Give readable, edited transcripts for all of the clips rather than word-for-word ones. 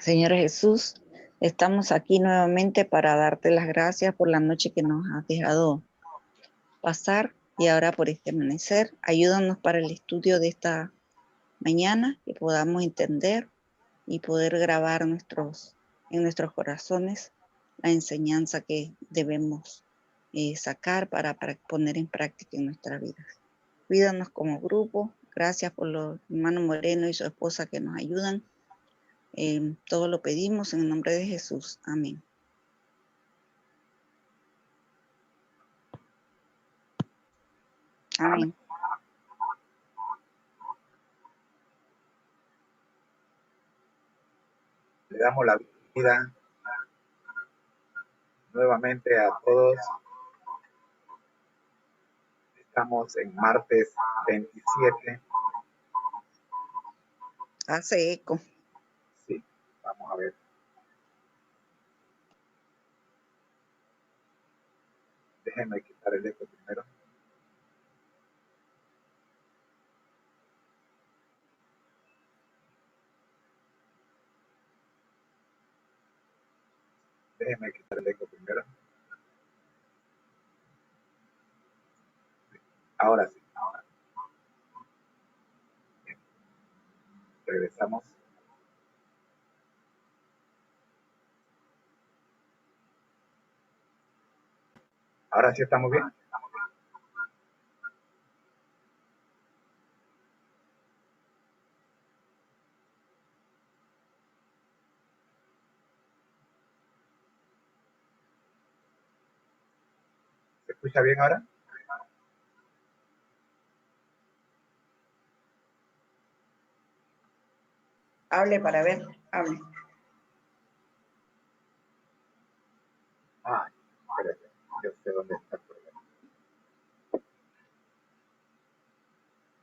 Señor Jesús, estamos aquí nuevamente para darte las gracias por la noche que nos has dejado pasar y ahora por este amanecer. Ayúdanos para el estudio de esta mañana, que podamos entender y poder grabar en nuestros corazones la enseñanza que debemos sacar para poner en práctica en nuestra vida. Cuídanos como grupo. Gracias por los hermanos Moreno y su esposa que nos ayudan. Todo lo pedimos en el nombre de Jesús. Amén. Amén. Le damos la bienvenida nuevamente a todos. Estamos en martes 27. Hace eco. Sí, vamos a ver. Déjenme quitar el eco primero. Déjenme quitar el eco primero. Ahora sí. Bien. Regresamos. Ahora sí estamos bien. ¿Se escucha bien ahora? Hable para ver. Hable. Espérate. Yo sé dónde está el problema.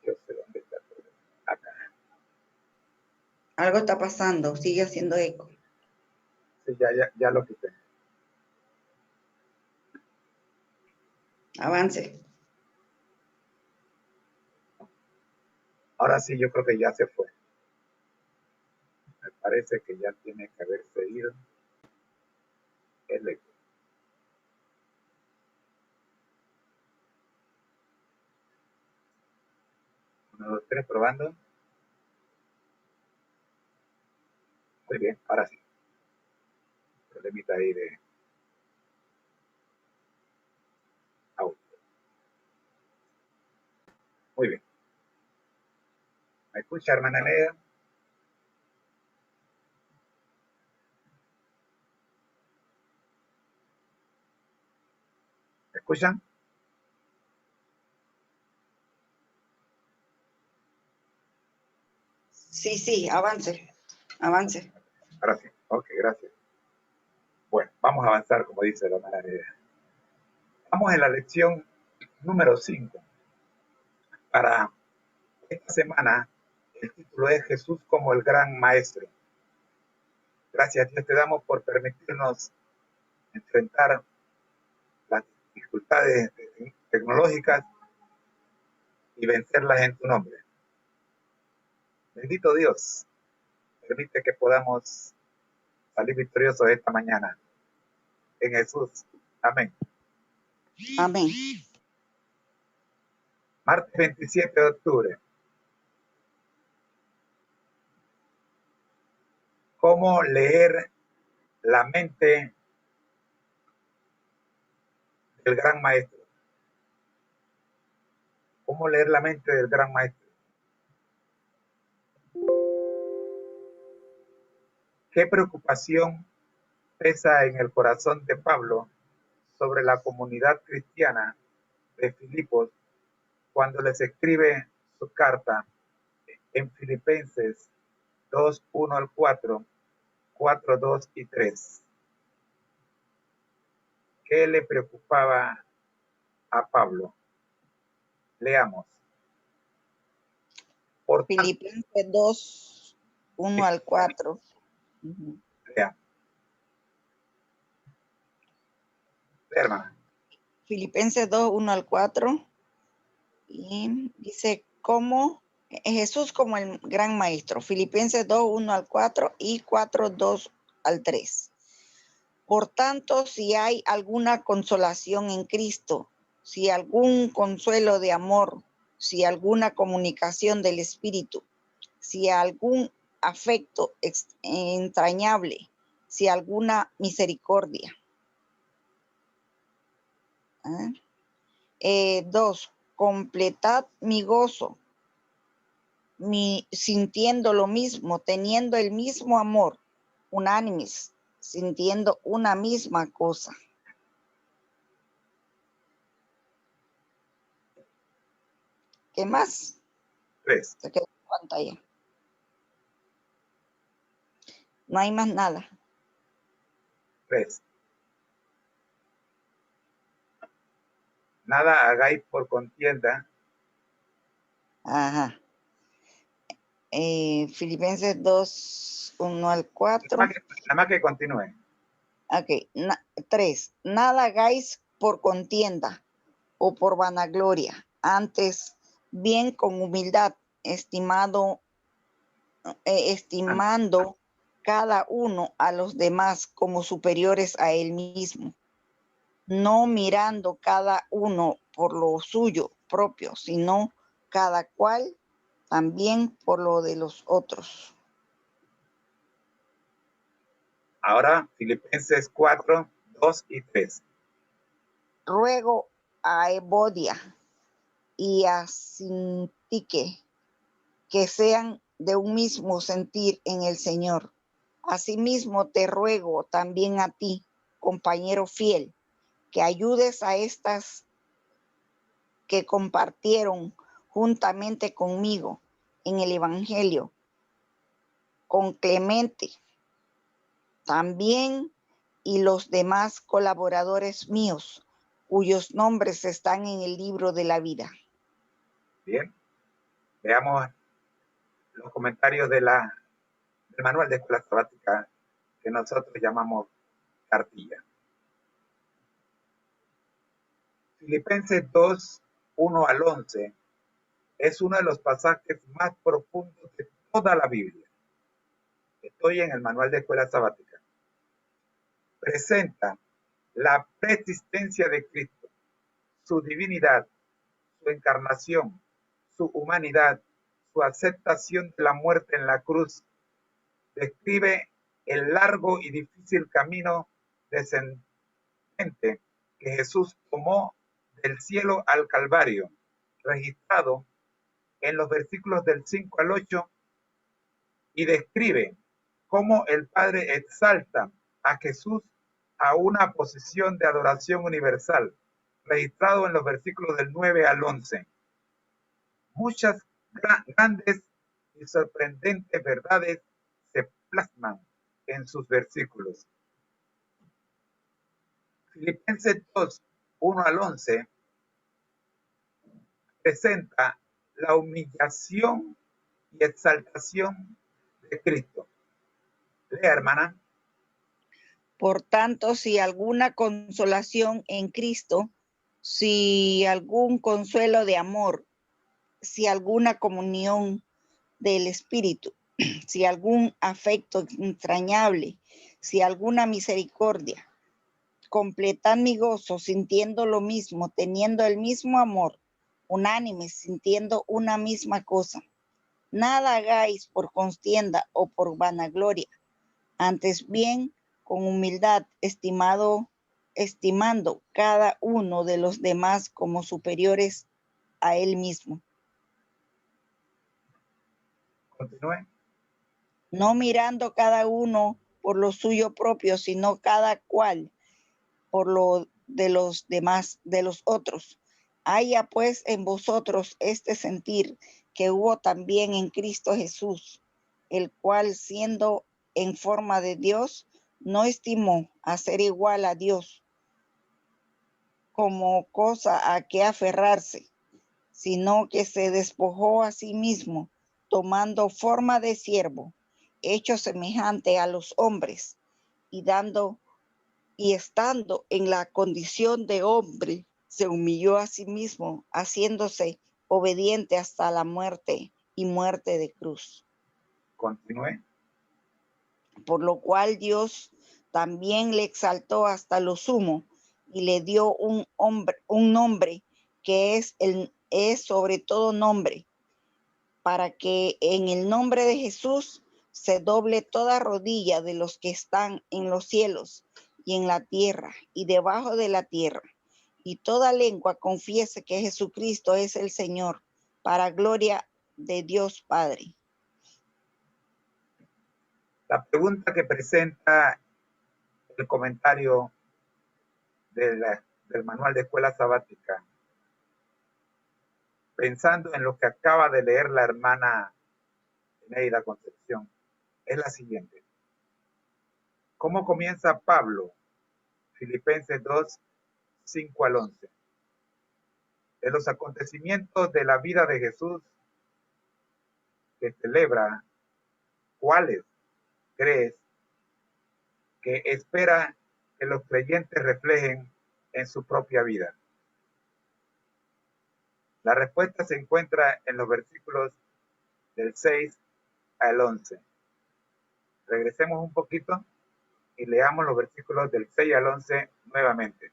Yo sé dónde está el problema. Acá. Algo está pasando. Sigue haciendo eco. Sí, ya lo quité. Avance. Ahora sí, yo creo que ya se fue. Me parece que ya tiene que haberse ido el eco. 1, 2, 3, probando. Muy bien, ahora sí. Problemita ahí de audio. Muy bien. ¿Me escucha, hermana Lea? ¿Me escuchan? Sí, avance. Avance. Ahora sí. Ok, gracias. Bueno, vamos a avanzar, como dice la hermana Lea. Vamos en la lección número 5. Para esta semana, el título es Jesús como el gran maestro. Gracias a Dios te damos por permitirnos enfrentar las dificultades tecnológicas y vencerlas en tu nombre. Bendito Dios, permite que podamos salir victoriosos esta mañana. En Jesús. Amén. Amén. Martes 27 de octubre. ¿Cómo leer la mente del gran maestro? ¿Cómo leer la mente del gran maestro? ¿Qué preocupación pesa en el corazón de Pablo sobre la comunidad cristiana de Filipos cuando les escribe su carta en Filipenses 2, 1 al 4, 4, 2 y 3? ¿Qué le preocupaba a Pablo? Leamos. Por tanto, Filipenses 2, 1 al 4. leamos. Hermana. Filipenses 2, 1 al 4. Y dice, ¿cómo Jesús como el gran maestro. Filipenses 2, 1 al 4 y 4, 2 al 3. Por tanto, si hay alguna consolación en Cristo, si algún consuelo de amor, si alguna comunicación del Espíritu, si algún afecto entrañable, si alguna misericordia. 2. Completad mi gozo, sintiendo lo mismo, teniendo el mismo amor, unánimes, sintiendo una misma cosa. ¿Qué más? 3. Se quedó en pantalla. No hay más nada. 3. Nada hagáis por contienda. Ajá. Filipenses 2, 1 al 4. Nada más que continúe. Ok. 3. Nada hagáis por contienda o por vanagloria, antes bien con humildad, estimando cada uno a los demás como superiores a él mismo, no mirando cada uno por lo suyo propio, sino cada cual también por lo de los otros. Ahora, Filipenses 4, 2 y 3. Ruego a Evodia y a Sintique que sean de un mismo sentir en el Señor. Asimismo te ruego también a ti, compañero fiel, que ayudes a estas que compartieron juntamente conmigo en el Evangelio, con Clemente también y los demás colaboradores míos, cuyos nombres están en el libro de la vida. Bien, veamos los comentarios del manual de escuela sabática que nosotros llamamos cartilla. Filipenses 2, 1 al 11 es uno de los pasajes más profundos de toda la Biblia. Estoy en el manual de escuela sabática. Presenta la preexistencia de Cristo, su divinidad, su encarnación, su humanidad, su aceptación de la muerte en la cruz. Describe el largo y difícil camino descendente que Jesús tomó del cielo al Calvario, registrado en los versículos del 5 al 8, y describe cómo el Padre exalta a Jesús a una posición de adoración universal, registrado en los versículos del 9 al 11. Muchas grandes y sorprendentes verdades se plasman en sus versículos. Filipenses 2, 1 al 11 presenta la humillación y exaltación de Cristo. Lea, hermana. Por tanto, si alguna consolación en Cristo, si algún consuelo de amor, si alguna comunión del Espíritu, si algún afecto entrañable, si alguna misericordia, completad mi gozo sintiendo lo mismo, teniendo el mismo amor, unánimes, sintiendo una misma cosa. Nada hagáis por contienda o por vanagloria, antes bien con humildad, estimando cada uno de los demás como superiores a él mismo. Continúe. No mirando cada uno por lo suyo propio, sino cada cual por lo de los demás, de los otros. Haya pues en vosotros este sentir que hubo también en Cristo Jesús, el cual siendo en forma de Dios, no estimó a ser igual a Dios como cosa a que aferrarse, sino que se despojó a sí mismo, tomando forma de siervo, hecho semejante a los hombres, y estando en la condición de hombre, se humilló a sí mismo, haciéndose obediente hasta la muerte y muerte de cruz. Continúe. Por lo cual Dios también le exaltó hasta lo sumo y le dio un nombre que es sobre todo nombre, para que en el nombre de Jesús se doble toda rodilla de los que están en los cielos y en la tierra y debajo de la tierra, y toda lengua confiese que Jesucristo es el Señor, para gloria de Dios Padre. La pregunta que presenta el comentario del manual de escuela sabática, pensando en lo que acaba de leer la hermana Neida Concepción, es la siguiente. ¿Cómo comienza Pablo? Filipenses 2, 5 al 11. De los acontecimientos de la vida de Jesús que celebra, ¿cuáles crees que espera que los creyentes reflejen en su propia vida? La respuesta se encuentra en los versículos del 6 al 11. Regresemos un poquito y leamos los versículos del 6 al 11 nuevamente.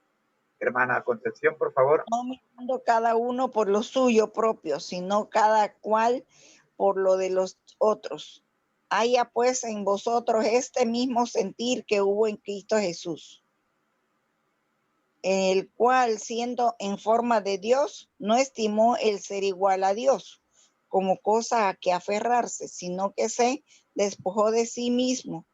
Hermana Concepción, por favor. No mirando cada uno por lo suyo propio, sino cada cual por lo de los otros. Haya pues en vosotros este mismo sentir que hubo en Cristo Jesús, el cual, siendo en forma de Dios, no estimó el ser igual a Dios como cosa a que aferrarse, sino que se despojó de sí mismo,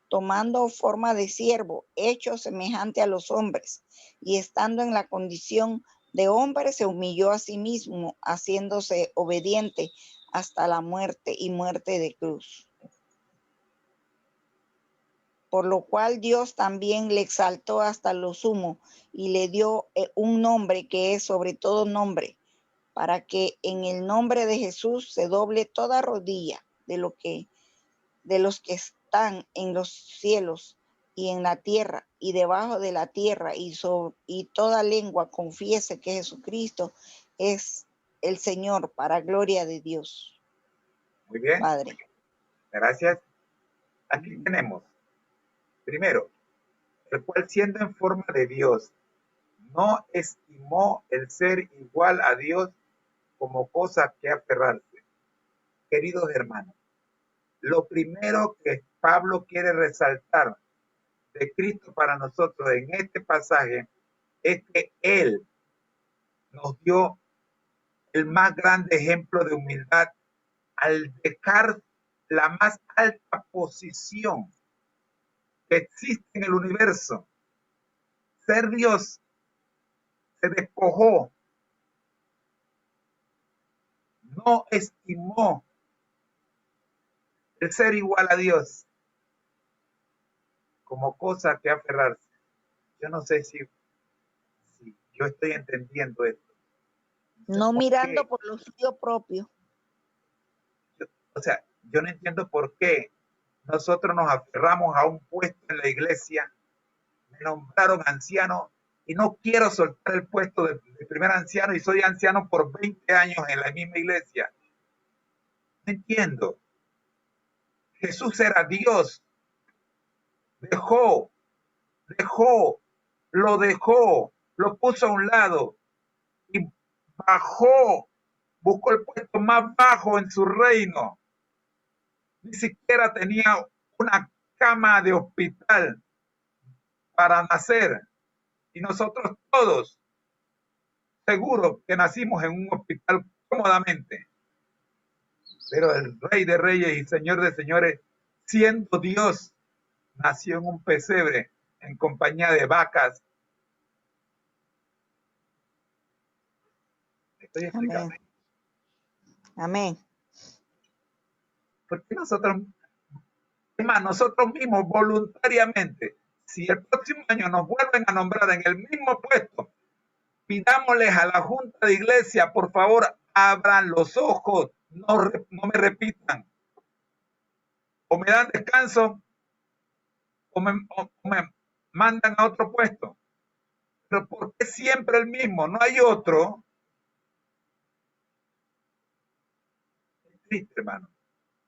tomando forma de siervo, hecho semejante a los hombres, y estando en la condición de hombre, se humilló a sí mismo, haciéndose obediente hasta la muerte y muerte de cruz. Por lo cual Dios también le exaltó hasta lo sumo y le dio un nombre que es sobre todo nombre, para que en el nombre de Jesús se doble toda rodilla de los que están en los cielos y en la tierra y debajo de la tierra, y toda lengua confiese que Jesucristo es el Señor, para gloria de Dios. Muy bien. Padre. Gracias. Aquí tenemos, primero, el cual siendo en forma de Dios, no estimó el ser igual a Dios como cosa que aferrarse. Queridos hermanos, lo primero que Pablo quiere resaltar de Cristo para nosotros en este pasaje es que Él nos dio el más grande ejemplo de humildad al dejar la más alta posición que existe en el universo. Ser Dios, se despojó, no estimó el ser igual a Dios como cosa que aferrarse. Yo no sé si yo estoy entendiendo esto. No mirando por lo suyo propio. O sea, yo no entiendo por qué nosotros nos aferramos a un puesto en la iglesia, me nombraron anciano y no quiero soltar el puesto de primer anciano y soy anciano por 20 años en la misma iglesia. No entiendo. Jesús era Dios. Dejó, lo puso a un lado y bajó, buscó el puesto más bajo en su reino. Ni siquiera tenía una cama de hospital para nacer. Y nosotros todos, seguro que nacimos en un hospital cómodamente. Pero el Rey de Reyes y Señor de Señores, siendo Dios, nació en un pesebre en compañía de vacas. Estoy explicando. Amén. Porque nosotros mismos voluntariamente, si el próximo año nos vuelven a nombrar en el mismo puesto, pidámosles a la Junta de Iglesia, por favor, abran los ojos, no me repitan. O me dan descanso, o me mandan a otro puesto. Pero ¿por qué siempre el mismo? No hay otro. Es triste, hermano,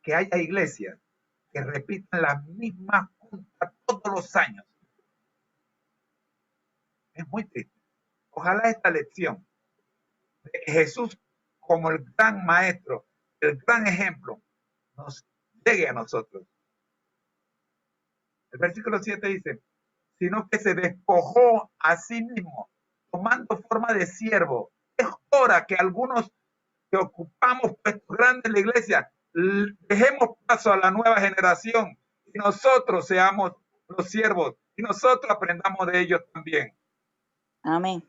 que haya iglesias que repitan las mismas juntas todos los años. Es muy triste. Ojalá esta lección de Jesús como el gran maestro, el gran ejemplo, nos llegue a nosotros. El versículo 7 dice, sino que se despojó a sí mismo, tomando forma de siervo. Es hora que algunos que ocupamos puestos grandes en la iglesia, dejemos paso a la nueva generación y nosotros seamos los siervos y nosotros aprendamos de ellos también. Amén.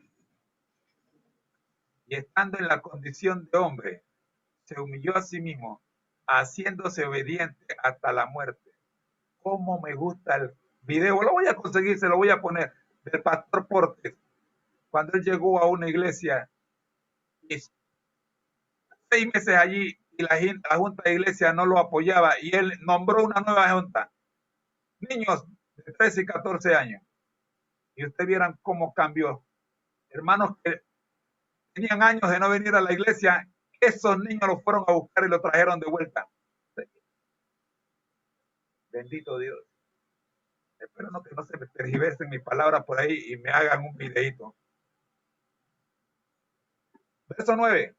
Y estando en la condición de hombre, se humilló a sí mismo, haciéndose obediente hasta la muerte. Cómo me gusta el video, lo voy a conseguir, se lo voy a poner, del pastor Portes, cuando él llegó a una iglesia, y 6 meses allí, y la junta de iglesia no lo apoyaba, y él nombró una nueva junta, niños de 13 y 14 años, y ustedes vieran cómo cambió. Hermanos que tenían años de no venir a la iglesia, esos niños los fueron a buscar y los trajeron de vuelta. Bendito Dios. Espero que no se me tergiversen mis palabras por ahí y me hagan un videito. Verso 9.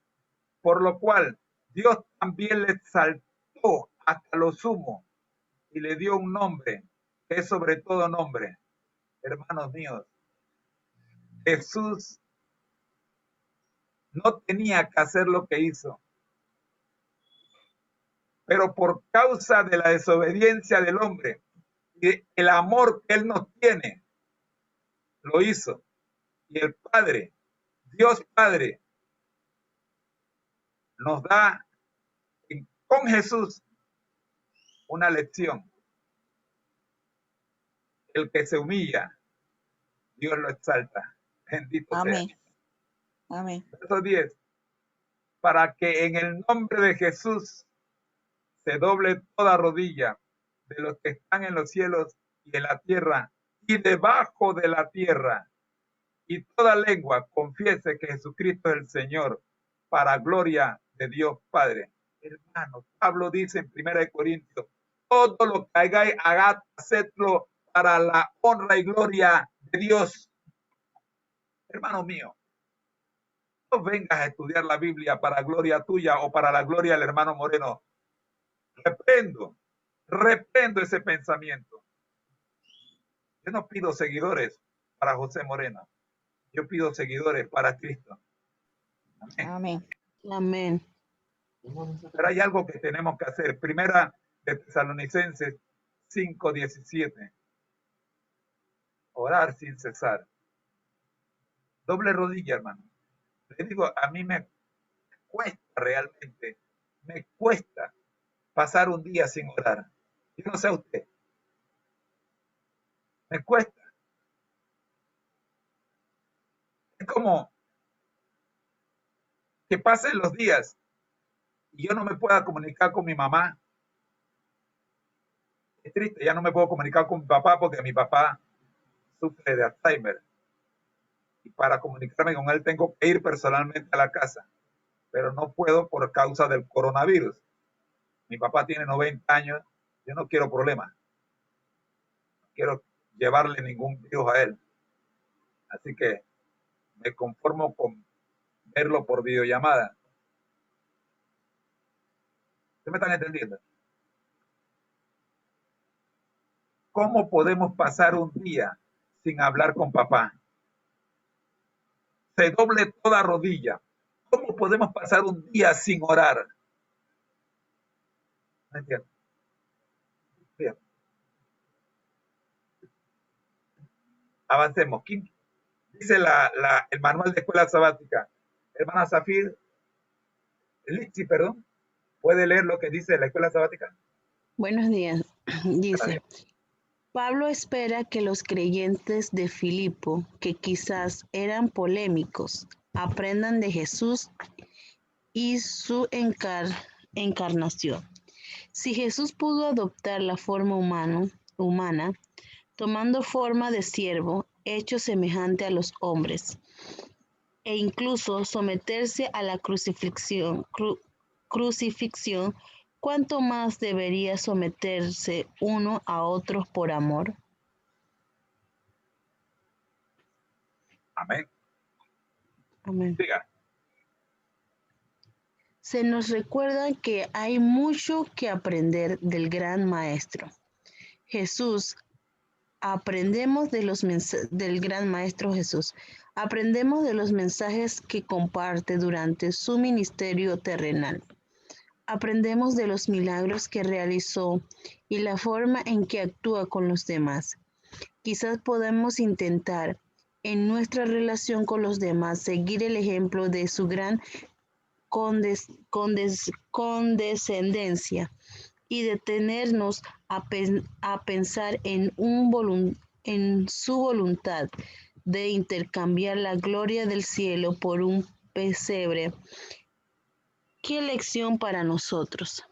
Por lo cual Dios también le exaltó hasta lo sumo y le dio un nombre que es sobre todo nombre. Hermanos míos, Jesús no tenía que hacer lo que hizo, pero por causa de la desobediencia del hombre y el amor que él nos tiene, lo hizo. Y el Padre, Dios Padre, nos da con Jesús una lección. El que se humilla, Dios lo exalta. Bendito Amén. sea. Amén. Verso 10. Para que en el nombre de Jesús se doble toda rodilla de los que están en los cielos y en la tierra y debajo de la tierra, y toda lengua confiese que Jesucristo es el Señor, para gloria de Dios Padre. Hermanos, Pablo dice en 1 Corintios, todo lo que hagáis, hacedlo para la honra y gloria de Dios. Hermano mío, no vengas a estudiar la Biblia para gloria tuya o para la gloria del hermano Moreno. Reprendo ese pensamiento. Yo no pido seguidores para José Moreno. Yo pido seguidores para Cristo. Amén. Amén. Pero hay algo que tenemos que hacer. Primera de Tesalonicenses 5:17. Orar sin cesar. Doble rodilla, hermano. Le digo, a mí me cuesta realmente, me cuesta pasar un día sin orar. Yo no sé a usted. Me cuesta. Es como que pasen los días y yo no me pueda comunicar con mi mamá. Es triste, ya no me puedo comunicar con mi papá porque mi papá sufre de Alzheimer. Y para comunicarme con él tengo que ir personalmente a la casa, pero no puedo por causa del coronavirus. Mi papá tiene 90 años, yo no quiero problemas. No quiero llevarle ningún virus a él. Así que me conformo con verlo por videollamada. ¿Ustedes me están entendiendo? ¿Cómo podemos pasar un día sin hablar con papá? Se doble toda rodilla. ¿Cómo podemos pasar un día sin orar? ¿Me entiendes? Bien. Avancemos. ¿Quién dice el manual de escuela sabática? Hermana Zafir, Litsi, perdón, ¿puede leer lo que dice la escuela sabática? Buenos días. Dice, Pablo espera que los creyentes de Filipo, que quizás eran polémicos, aprendan de Jesús y su encarnación. Si Jesús pudo adoptar la forma humana, tomando forma de siervo, hecho semejante a los hombres, e incluso someterse a la crucifixión, crucifixión, ¿cuánto más debería someterse uno a otros por amor? Amén. Amén. Siga. Se nos recuerda que hay mucho que aprender del gran maestro. Jesús, aprendemos de del gran maestro Jesús. Aprendemos de los mensajes que comparte durante su ministerio terrenal. Aprendemos de los milagros que realizó y la forma en que actúa con los demás. Quizás podamos intentar en nuestra relación con los demás seguir el ejemplo de su gran condescendencia y detenernos a pensar en su voluntad de intercambiar la gloria del cielo por un pesebre. ¿Qué lección para nosotros?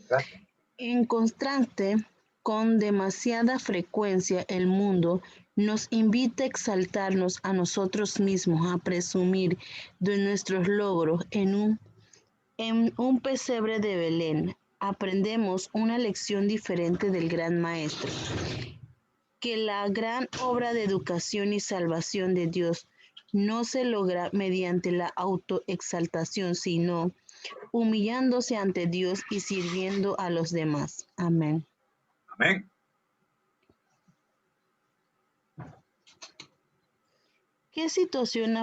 Gracias. En contraste, con demasiada frecuencia el mundo nos invita a exaltarnos a nosotros mismos, a presumir de nuestros logros en un pesebre de Belén. Aprendemos una lección diferente del gran maestro, que la gran obra de educación y salvación de Dios no se logra mediante la autoexaltación, sino humillándose ante Dios y sirviendo a los demás. Amén. Amén. ¿Qué situación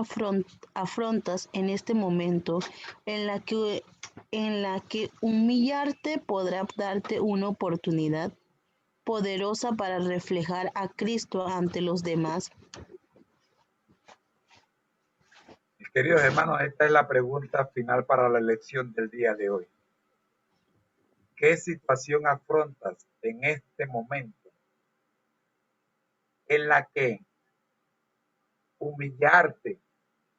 afrontas en este momento en la que humillarte podrá darte una oportunidad poderosa para reflejar a Cristo ante los demás? Mis queridos hermanos, esta es la pregunta final para la lección del día de hoy. ¿Qué situación afrontas en este momento en la que humillarte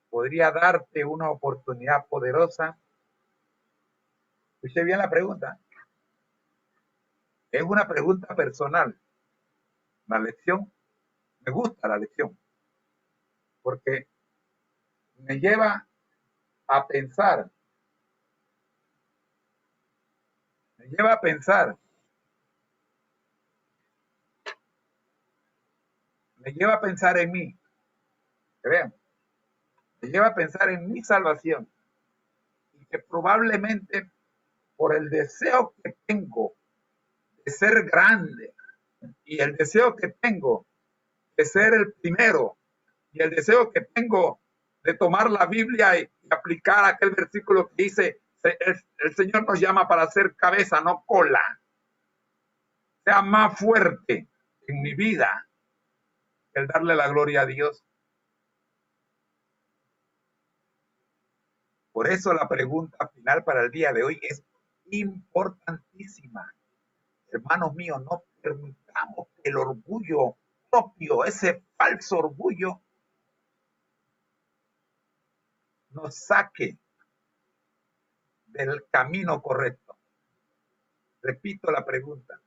podría darte una oportunidad poderosa? Escuche bien la pregunta. Es una pregunta personal. La lección, me gusta la lección, porque me lleva a pensar, me lleva a pensar, me lleva a pensar en mí. Vean, me lleva a pensar en mi salvación y que probablemente por el deseo que tengo de ser grande y el deseo que tengo de ser el primero y el deseo que tengo de tomar la Biblia y aplicar aquel versículo que dice, el Señor nos llama para ser cabeza, no cola. Sea más fuerte en mi vida el darle la gloria a Dios. Por eso la pregunta final para el día de hoy es importantísima. Hermanos míos, no permitamos que el orgullo propio, ese falso orgullo, nos saque del camino correcto. Repito la pregunta.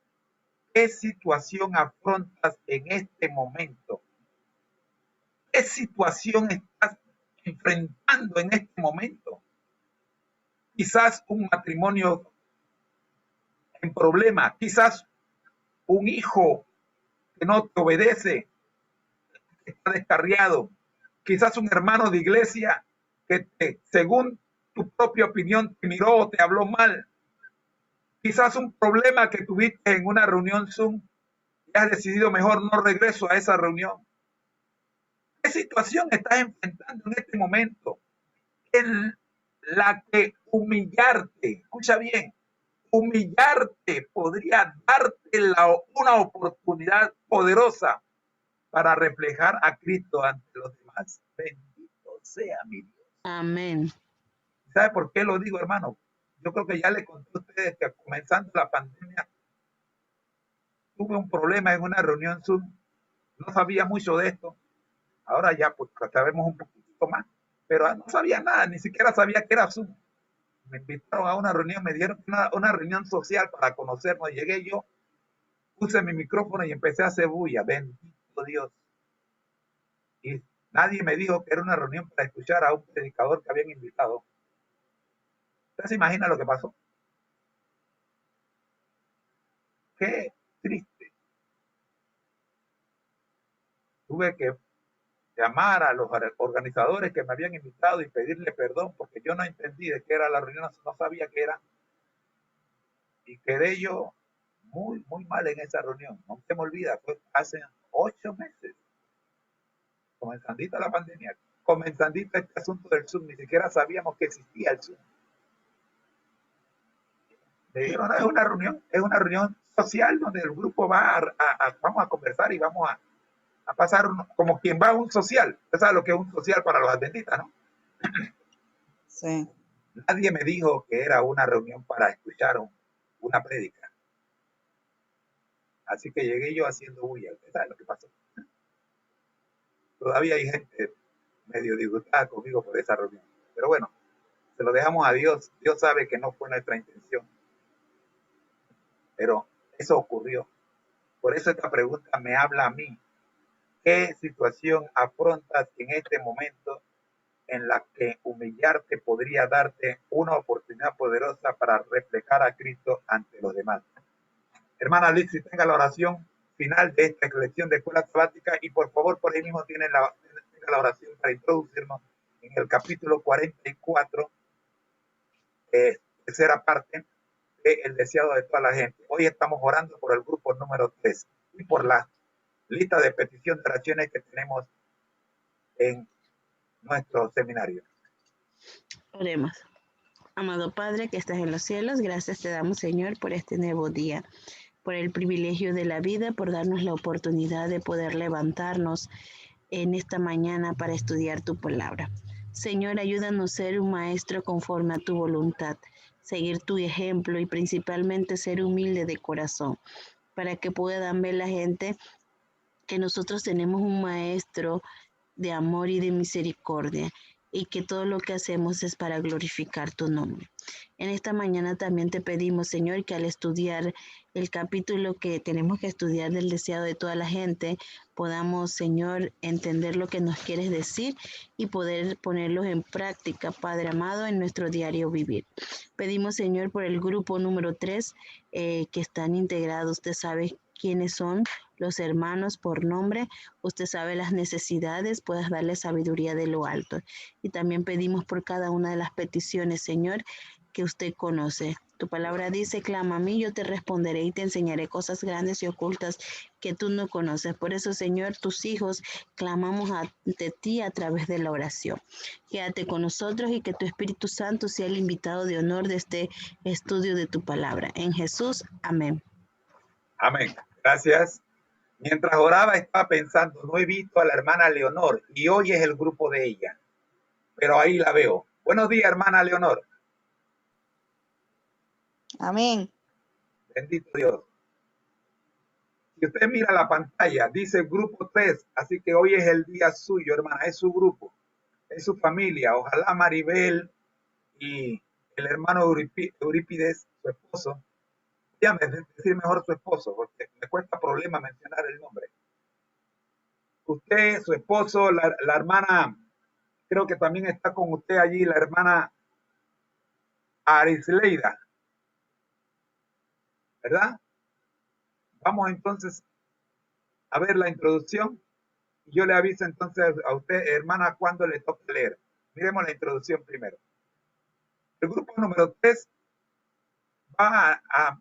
¿Qué situación afrontas en este momento? ¿Qué situación estás enfrentando en este momento? Quizás un matrimonio en problema, quizás un hijo que no te obedece, que está descarriado, quizás un hermano de iglesia que según tu propia opinión te miró o te habló mal, quizás un problema que tuviste en una reunión Zoom y has decidido mejor no regreso a esa reunión. ¿Qué situación estás enfrentando en este momento en la que humillarte, escucha bien, humillarte podría darte una oportunidad poderosa para reflejar a Cristo ante los demás? Bendito sea mi Dios. Amén. ¿Sabe por qué lo digo, hermano? Yo creo que ya le conté a ustedes que comenzando la pandemia tuve un problema en una reunión Zoom. No sabía mucho de esto. Ahora ya pues sabemos un poquito más, pero no sabía nada, ni siquiera sabía que era Zoom. Me invitaron a una reunión, me dieron una reunión social para conocernos. Llegué yo, puse mi micrófono y empecé a hacer bulla. Bendito Dios. Y Nadie me dijo que era una reunión para escuchar a un predicador que habían invitado. ¿Usted se imagina lo que pasó? Qué triste. Tuve que llamar a los organizadores que me habían invitado y pedirle perdón porque yo no entendí de qué era la reunión, no sabía qué era. Y quedé yo muy, muy mal en esa reunión. No se me olvida, fue hace 8 meses, comenzandita la pandemia, comenzandita este asunto del Zoom, ni siquiera sabíamos que existía el Zoom. Me dijeron, no, es una reunión social donde el grupo va vamos a conversar y vamos a pasar como quien va a un social. Usted sabe lo que es un social para los adventistas, ¿no? Sí. Nadie me dijo que era una reunión para escuchar una prédica. Así que llegué yo haciendo bulla. ¿Usted sabe lo que pasó? Todavía hay gente medio disgustada conmigo por esa reunión. Pero bueno, se lo dejamos a Dios. Dios sabe que no fue nuestra intención. Pero eso ocurrió. Por eso esta pregunta me habla a mí. ¿Qué situación afrontas en este momento en la que humillarte podría darte una oportunidad poderosa para reflejar a Cristo ante los demás? Hermana Liz, si tenga la oración final de esta lección de escuela sabática y por favor por ahí mismo tienen la oración para introducirnos en el capítulo 44, tercera parte de El deseado de toda la gente. Hoy estamos orando por el grupo número 3 y por la lista de petición de oraciones que tenemos en nuestro seminario. Oremos. Amado Padre que estás en los cielos, gracias te damos, Señor, por este nuevo día, por el privilegio de la vida, por darnos la oportunidad de poder levantarnos en esta mañana para estudiar tu palabra. Señor, ayúdanos a ser un maestro conforme a tu voluntad, seguir tu ejemplo y principalmente ser humilde de corazón, para que puedan ver la gente que nosotros tenemos un maestro de amor y de misericordia, y que todo lo que hacemos es para glorificar tu nombre. En esta mañana también te pedimos, Señor, que al estudiar el capítulo que tenemos que estudiar del deseado de toda la gente, podamos, Señor, entender lo que nos quieres decir y poder ponerlos en práctica, Padre amado, en nuestro diario vivir. Pedimos, Señor, por el grupo número 3 que están integrados. Usted sabe quiénes son los hermanos por nombre. Usted sabe las necesidades, puedas darle sabiduría de lo alto. Y también pedimos por cada una de las peticiones, Señor, que usted conoce. Tu palabra dice, clama a mí, yo te responderé y te enseñaré cosas grandes y ocultas que tú no conoces. Por eso, Señor, tus hijos clamamos ante ti a través de la oración. Quédate con nosotros y que tu Espíritu Santo sea el invitado de honor de este estudio de tu palabra. En Jesús, amén. Amén. Gracias. Mientras oraba estaba pensando, no he visto a la hermana Leonor y hoy es el grupo de ella, pero ahí la veo. Buenos días, hermana Leonor. Amén. Bendito Dios. Si usted mira la pantalla, dice grupo 3, así que hoy es el día suyo, hermana, es su grupo, es su familia. Ojalá Maribel y el hermano Eurípides, su esposo, déjame decir mejor su esposo, porque me cuesta problema mencionar el nombre. Usted, su esposo, la hermana, creo que también está con usted allí, la hermana Arisleida, ¿verdad? Vamos entonces a ver la introducción. Yo le aviso entonces a usted, hermana, cuando le toque leer. Miremos la introducción primero. El grupo número 3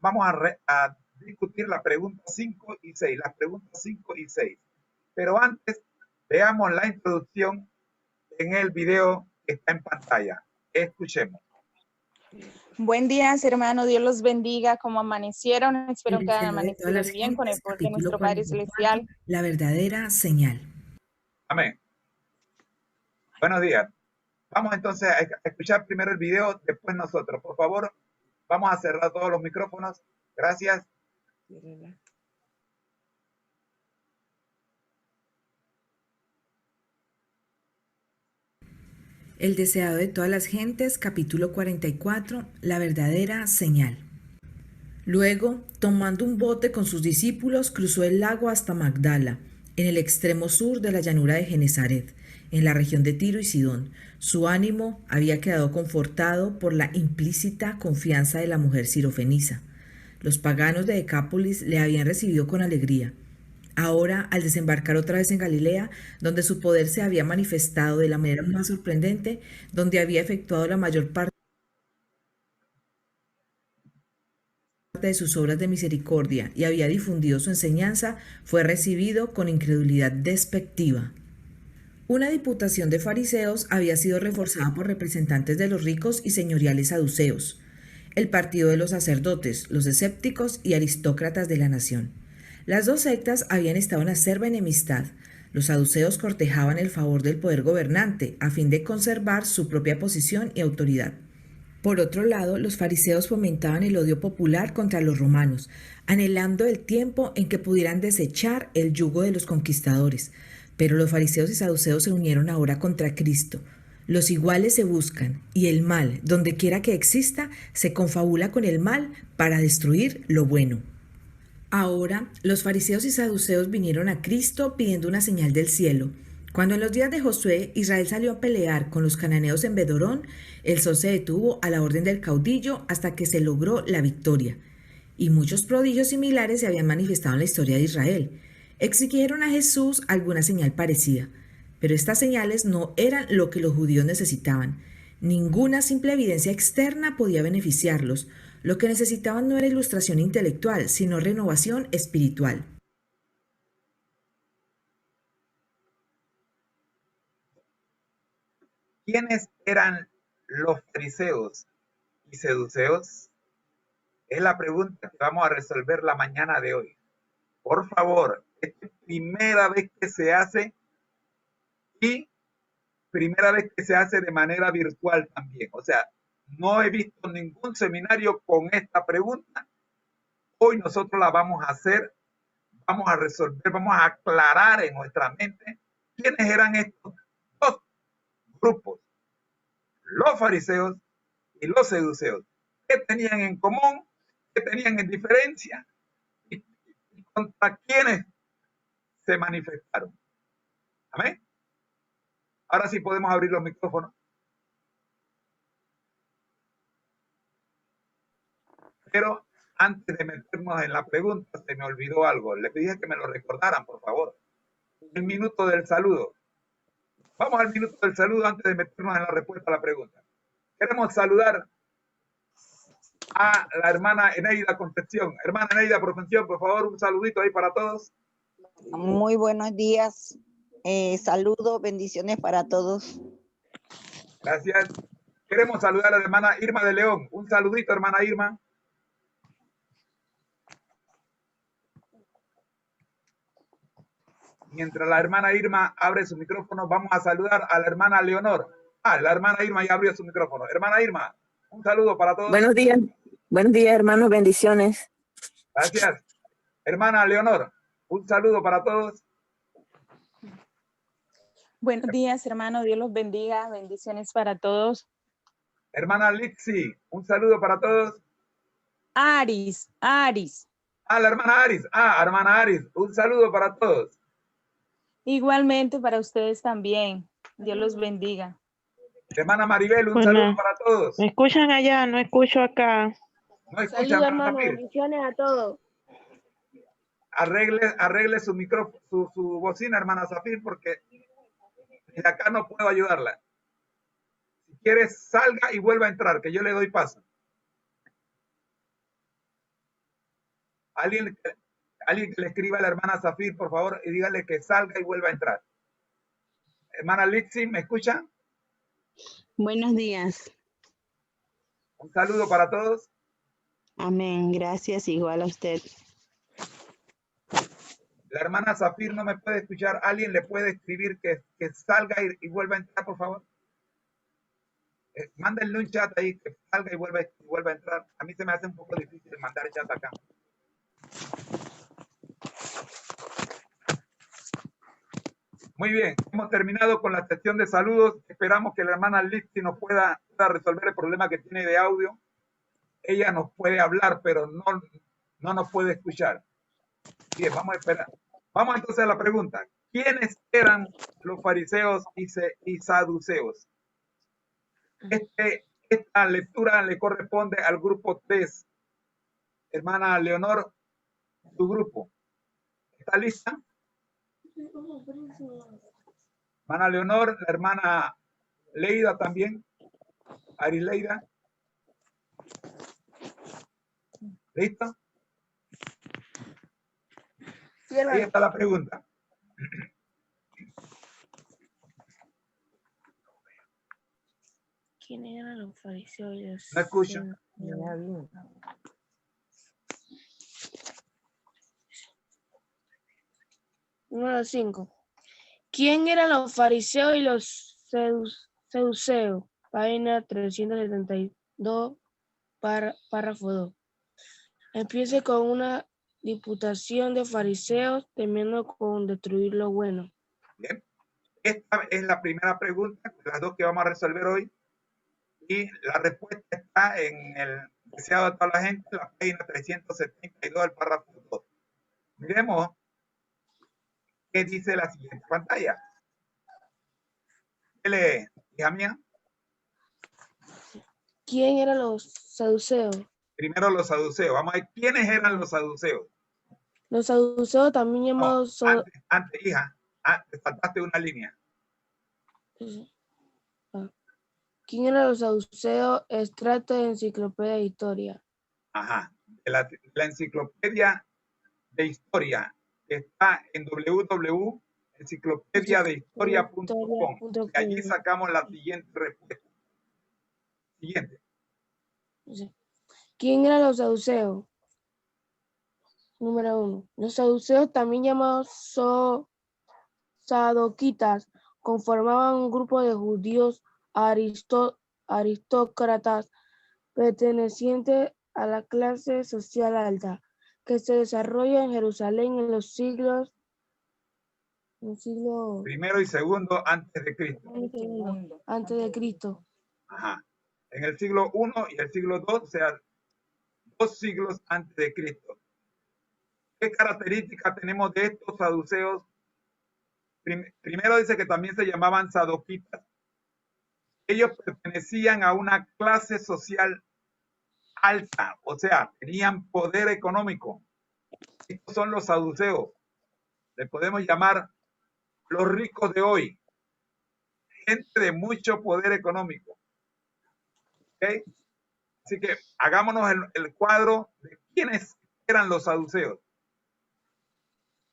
vamos a discutir la pregunta 5 y 6, las preguntas 5 y 6. Pero antes, veamos la introducción en el video que está en pantalla. Escuchemos. Buen día, hermano. Dios los bendiga. Como amanecieron, espero que hayan amanecido bien con el poder de nuestro Padre Celestial. La verdadera señal. Amén. Buenos días. Vamos entonces a escuchar primero el video, después nosotros. Por favor, vamos a cerrar todos los micrófonos. Gracias. El deseado de todas las gentes, capítulo 44, la verdadera señal. Luego, tomando un bote con sus discípulos, cruzó el lago hasta Magdala, en el extremo sur de la llanura de Genesaret. en la región de Tiro y Sidón. Su ánimo había quedado confortado por la implícita confianza de la mujer sirofenisa. Los paganos de Decápolis le habían recibido con alegría. Ahora, al desembarcar otra vez en Galilea, donde su poder se había manifestado de la manera más sorprendente, donde había efectuado la mayor parte de sus obras de misericordia y había difundido su enseñanza, fue recibido con incredulidad despectiva. Una diputación de fariseos había sido reforzada por representantes de los ricos y señoriales saduceos, el partido de los sacerdotes, los escépticos y aristócratas de la nación. Las dos sectas habían estado en acerba enemistad. Los saduceos cortejaban el favor del poder gobernante a fin de conservar su propia posición y autoridad. Por otro lado, los fariseos fomentaban el odio popular contra los romanos, anhelando el tiempo en que pudieran desechar el yugo de los conquistadores. Pero los fariseos y saduceos se unieron ahora contra Cristo. Los iguales se buscan, y el mal, donde quiera que exista, se confabula con el mal para destruir lo bueno. Ahora, los fariseos y saduceos vinieron a Cristo pidiendo una señal del cielo. Cuando en los días de Josué, Israel salió a pelear con los cananeos en Bedorón, el sol se detuvo a la orden del caudillo hasta que se logró la victoria. Y muchos prodigios similares se habían manifestado en la historia de Israel. Exigieron a Jesús alguna señal parecida, pero estas señales no eran lo que los judíos necesitaban. Ninguna simple evidencia externa podía beneficiarlos. Lo que necesitaban no era ilustración intelectual, sino renovación espiritual. ¿Quiénes eran los fariseos y saduceos? Es la pregunta que vamos a resolver la mañana de hoy. Por favor, esta es primera vez que se hace y primera vez que se hace de manera virtual también. O sea, no he visto ningún seminario con esta pregunta. Hoy nosotros la vamos a hacer, vamos a resolver, vamos a aclarar en nuestra mente quiénes eran estos dos grupos, los fariseos y los saduceos. ¿Qué tenían en común? ¿Qué tenían en diferencia? ¿Y contra quiénes se manifestaron? Amén. Ahora sí podemos abrir los micrófonos. Pero antes de meternos en la pregunta, se me olvidó algo. Les pedí que me lo recordaran, por favor. El minuto del saludo. Vamos al minuto del saludo antes de meternos en la respuesta a la pregunta. Queremos saludar a la hermana Eneida Concepción. Hermana Eneida Concepción, por favor, un saludito ahí para todos. Muy buenos días. Saludos, bendiciones para todos. Gracias. Queremos saludar a la hermana Irma de León. Un saludito, hermana Irma. Mientras la hermana Irma abre su micrófono, vamos a saludar a la hermana Leonor. La hermana Irma ya abrió su micrófono. Hermana Irma, un saludo para todos. Buenos días, hermanos, bendiciones. Gracias. Hermana Leonor, un saludo para todos. Buenos días, hermano, Dios los bendiga, bendiciones para todos. Hermana Lixi, un saludo para todos. Aris. La hermana Aris. Hermana Aris, un saludo para todos. Igualmente para ustedes también. Dios los bendiga. Hermana Maribel, un saludo para todos. ¿Me escuchan allá? No escucho acá. No escuchan, hermano, bendiciones a todos. Arregle su micrófono, su bocina, hermana Zafir, porque desde acá no puedo ayudarla. Si quieres, salga y vuelva a entrar, que yo le doy paso. Alguien que le escriba a la hermana Zafir, por favor, y dígale que salga y vuelva a entrar. Hermana Lixi, ¿me escucha? Buenos días. Un saludo para todos. Amén. Gracias, igual a usted. La hermana Zafir no me puede escuchar. ¿Alguien le puede escribir que salga y vuelva a entrar, por favor? Mándenle un chat ahí, que salga y vuelva a entrar. A mí se me hace un poco difícil mandar el chat acá. Muy bien, hemos terminado con la sección de saludos. Esperamos que la hermana Lixi nos pueda resolver el problema que tiene de audio. Ella nos puede hablar, pero no nos puede escuchar. Bien, vamos a esperar. Vamos entonces a la pregunta. ¿Quiénes eran los fariseos y saduceos? Esta lectura le corresponde al grupo 3. Hermana Leonor, tu grupo. ¿Está lista? Hermana Leonor, la hermana Leida también. Arileida. ¿Lista? Sí, hermano. Ahí está la pregunta. ¿Quiénes eran los fariseos y los No escucho. Número 5. ¿Quién eran los fariseos y los saduceos? Página 372, párrafo 2. Empiece con una diputación de fariseos temiendo con destruir lo bueno. Bien. Esta es la primera pregunta, las dos que vamos a resolver hoy. Y la respuesta está en el deseado de toda la gente, la página 372 del párrafo 2. Miremos qué dice la siguiente pantalla. ¿Qué lee, hija mía? ¿Quién eran los saduceos? Primero los saduceos. Vamos a ver quiénes eran los saduceos. Los saduceos también llamados... No, antes, hija, te faltaste una línea. ¿Quién eran los saduceos? Extracto de Enciclopedia de Historia. Ajá. La enciclopedia de historia está en www.enciclopediadehistoria.com y allí sacamos la siguiente respuesta. Siguiente. ¿Quién eran los saduceos? Número 1. Los saduceos, también llamados sadoquitas, conformaban un grupo de judíos aristócratas pertenecientes a la clase social alta, que se desarrolla en Jerusalén en los siglos primero y segundo antes de Cristo. Antes de Cristo. Ajá. En el siglo I y el siglo II, o sea, 2 siglos antes de Cristo. ¿Qué características tenemos de estos saduceos? Primero dice que también se llamaban sadoquitas. Ellos pertenecían a una clase social alta, o sea, tenían poder económico. Estos son los saduceos. Le podemos llamar los ricos de hoy. Gente de mucho poder económico. ¿Okay? Así que hagámonos el cuadro de quiénes eran los saduceos.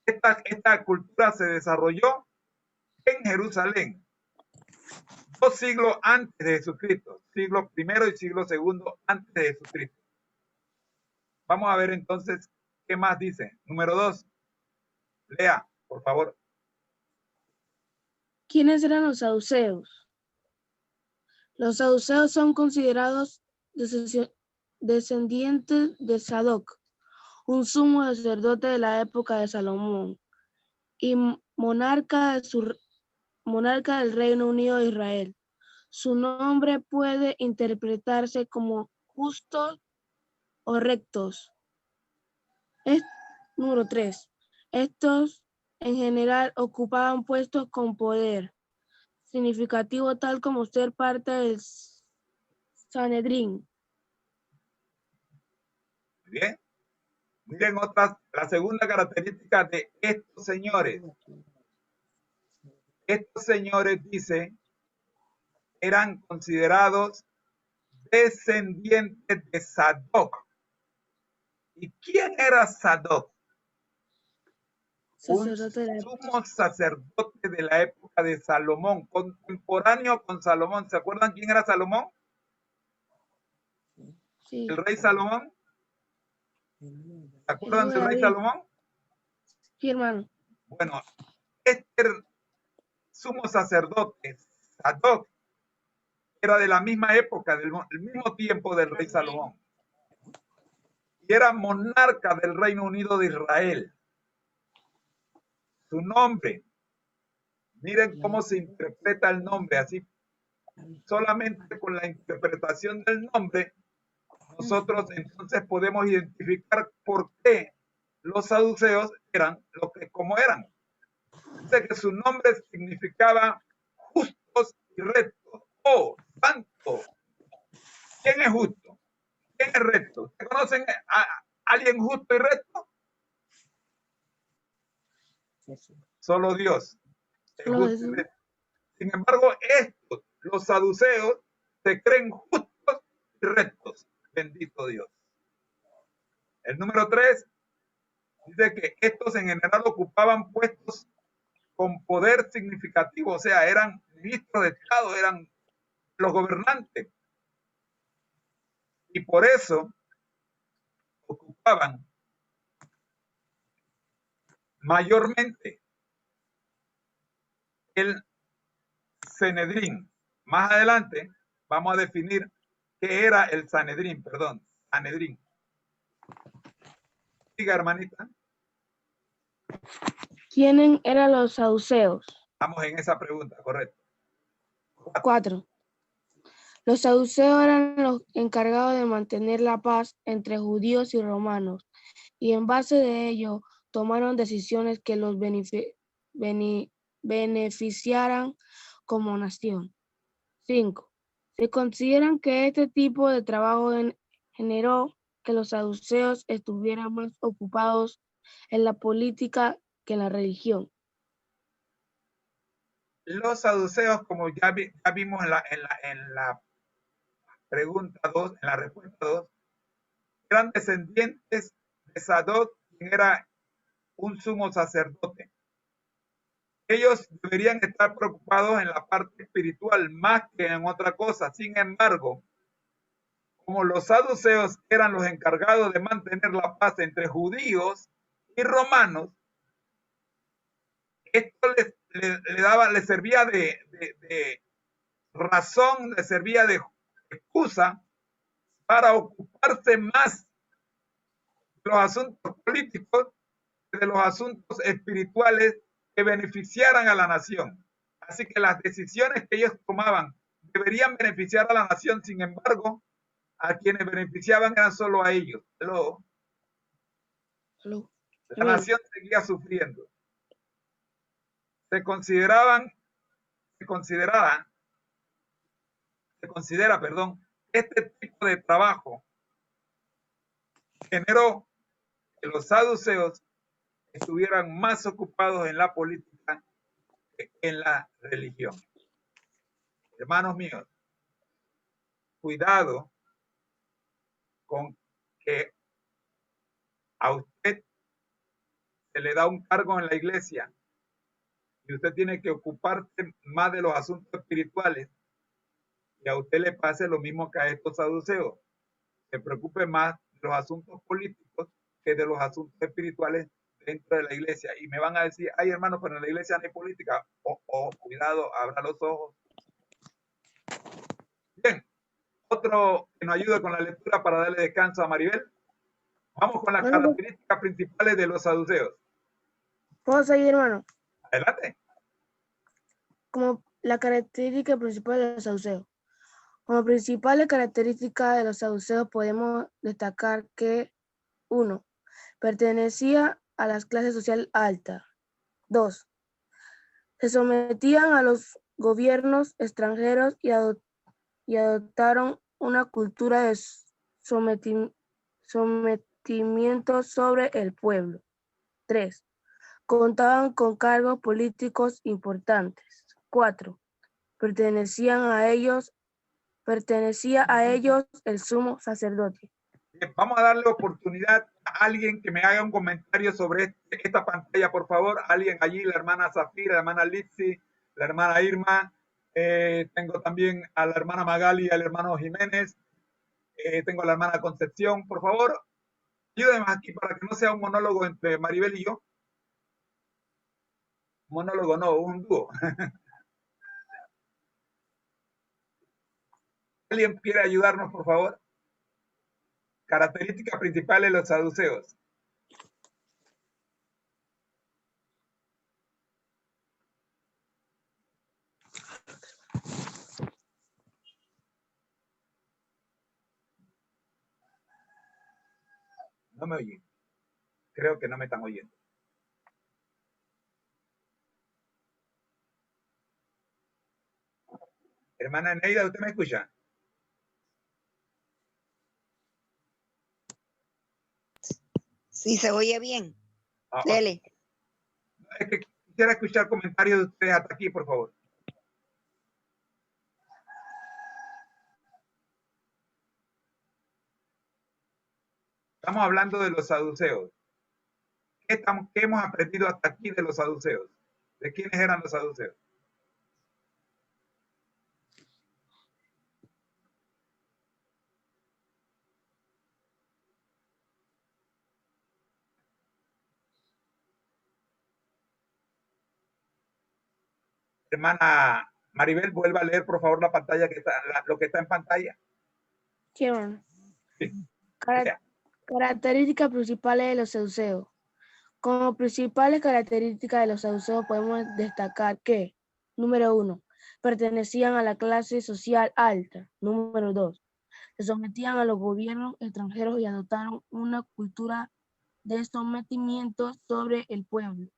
Esta cultura se desarrolló en Jerusalén, 2 siglos antes de Jesucristo, siglo primero y siglo segundo antes de Jesucristo. Vamos a ver entonces qué más dice. Número 2. Lea, por favor. ¿Quiénes eran los saduceos? Los saduceos son considerados descendientes de Sadoc, un sumo sacerdote de la época de Salomón y monarca del Reino Unido de Israel. Su nombre puede interpretarse como justos o rectos. Número 3. Estos en general ocupaban puestos con poder significativo, tal como ser parte del Sanedrín. Bien. Miren la segunda característica de estos señores. Estos señores, dice, eran considerados descendientes de Sadoc. ¿Y quién era Sadoc? Un sumo sacerdote de la época de Salomón, contemporáneo con Salomón. ¿Se acuerdan quién era Salomón? Sí. ¿El rey Salomón? ¿Se acuerdan del rey Salomón? Sí, hermano. Bueno, este sumo sacerdote, Sadoc, era de la misma época, del mismo tiempo del rey Salomón. Y era monarca del Reino Unido de Israel. Su nombre, miren cómo se interpreta el nombre, así solamente con la interpretación del nombre, nosotros entonces podemos identificar por qué los saduceos eran como eran. Dice que su nombre significaba justos y rectos. Oh, santo. ¿Quién es justo? ¿Quién es recto? ¿Ustedes conocen a alguien justo y recto? Solo Dios es Solo justo y Jesús. recto. Sin embargo, estos, los saduceos, se creen justos y rectos. Bendito Dios. El número 3 dice que estos en general ocupaban puestos con poder significativo, o sea, eran ministros de Estado, eran los gobernantes. Y por eso ocupaban mayormente el Sanedrín. Más adelante vamos a definir qué era el Sanedrín, perdón, Sanedrín. Diga, hermanita. ¿Quiénes eran los saduceos? Estamos en esa pregunta, correcto. 4. Los saduceos eran los encargados de mantener la paz entre judíos y romanos, y en base de ello tomaron decisiones que los beneficiaran como nación. 5. Se consideran que este tipo de trabajo generó que los saduceos estuvieran más ocupados en la política que en la religión. Los saduceos, como ya vimos en la pregunta 2, en la respuesta 2, eran descendientes de Sadoc, quien era un sumo sacerdote. Ellos deberían estar preocupados en la parte espiritual más que en otra cosa. Sin embargo, como los saduceos eran los encargados de mantener la paz entre judíos y romanos, esto les servía de razón, les servía de excusa para ocuparse más de los asuntos políticos que de los asuntos espirituales que beneficiaran a la nación. Así que las decisiones que ellos tomaban deberían beneficiar a la nación, sin embargo, a quienes beneficiaban eran solo a ellos. La nación seguía sufriendo. Se considera, este tipo de trabajo generó que los saduceos estuvieran más ocupados en la política que en la religión. Hermanos míos, cuidado con que a usted se le da un cargo en la iglesia y usted tiene que ocuparse más de los asuntos espirituales y a usted le pase lo mismo que a estos saduceos. Se preocupe más de los asuntos políticos que de los asuntos espirituales dentro de la iglesia. Y me van a decir, ay hermano, pero en la iglesia no hay política. Cuidado, abra los ojos. Bien, otro que nos ayude con la lectura para darle descanso a Maribel. Vamos con las características principales de los saduceos. ¿Puedo seguir, hermano? Adelante. Como la característica principal de los saduceos. Como principales características de los saduceos podemos destacar que 1. Pertenecía a las clases social alta. 2. Se sometían a los gobiernos extranjeros y adoptaron una cultura de sometimiento sobre el pueblo. 3. Contaban con cargos políticos importantes. 4. Pertenecía a ellos el sumo sacerdote. Bien, vamos a darle oportunidad a alguien que me haga un comentario sobre esta pantalla, por favor. Alguien allí, la hermana Zafira, la hermana Litsi, la hermana Irma. Tengo también a la hermana Magali y al hermano Jiménez. Tengo a la hermana Concepción. Por favor, ayúdenme aquí para que no sea un monólogo entre Maribel y yo. Monólogo no, un dúo. ¿Alguien quiere ayudarnos, por favor? Características principales de los saduceos. No me oyen. Creo que no me están oyendo. Hermana Neida, ¿usted me escucha? Sí, se oye bien. Ah, Dele. es que quisiera escuchar comentarios de ustedes hasta aquí, por favor. Estamos hablando de los saduceos. ¿Qué hemos aprendido hasta aquí de los saduceos? ¿De quiénes eran los saduceos? Hermana Maribel, vuelva a leer, por favor, la pantalla que está, lo que está en pantalla. Sí, hermano. Sí. Características principales de los saduceos. Como principales características de los saduceos podemos destacar que, número 1, pertenecían a la clase social alta. Número 2, se sometían a los gobiernos extranjeros y adoptaron una cultura de sometimiento sobre el pueblo.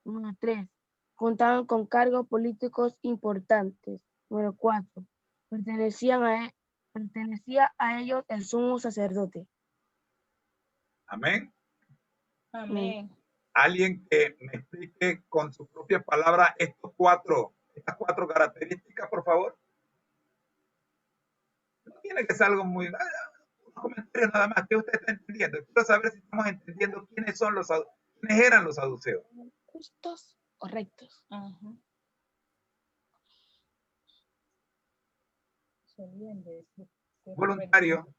Número 3, contaban con cargos políticos importantes. Número 4, pertenecía a ellos el sumo sacerdote. Amén. Amén. Alguien que me explique con su propia palabra estas cuatro características, por favor. No tiene que ser algo muy... un comentario nada más, que usted está entendiendo. Quiero saber si estamos entendiendo quiénes eran los saduceos. Justos o rectos. Ajá. Voluntario.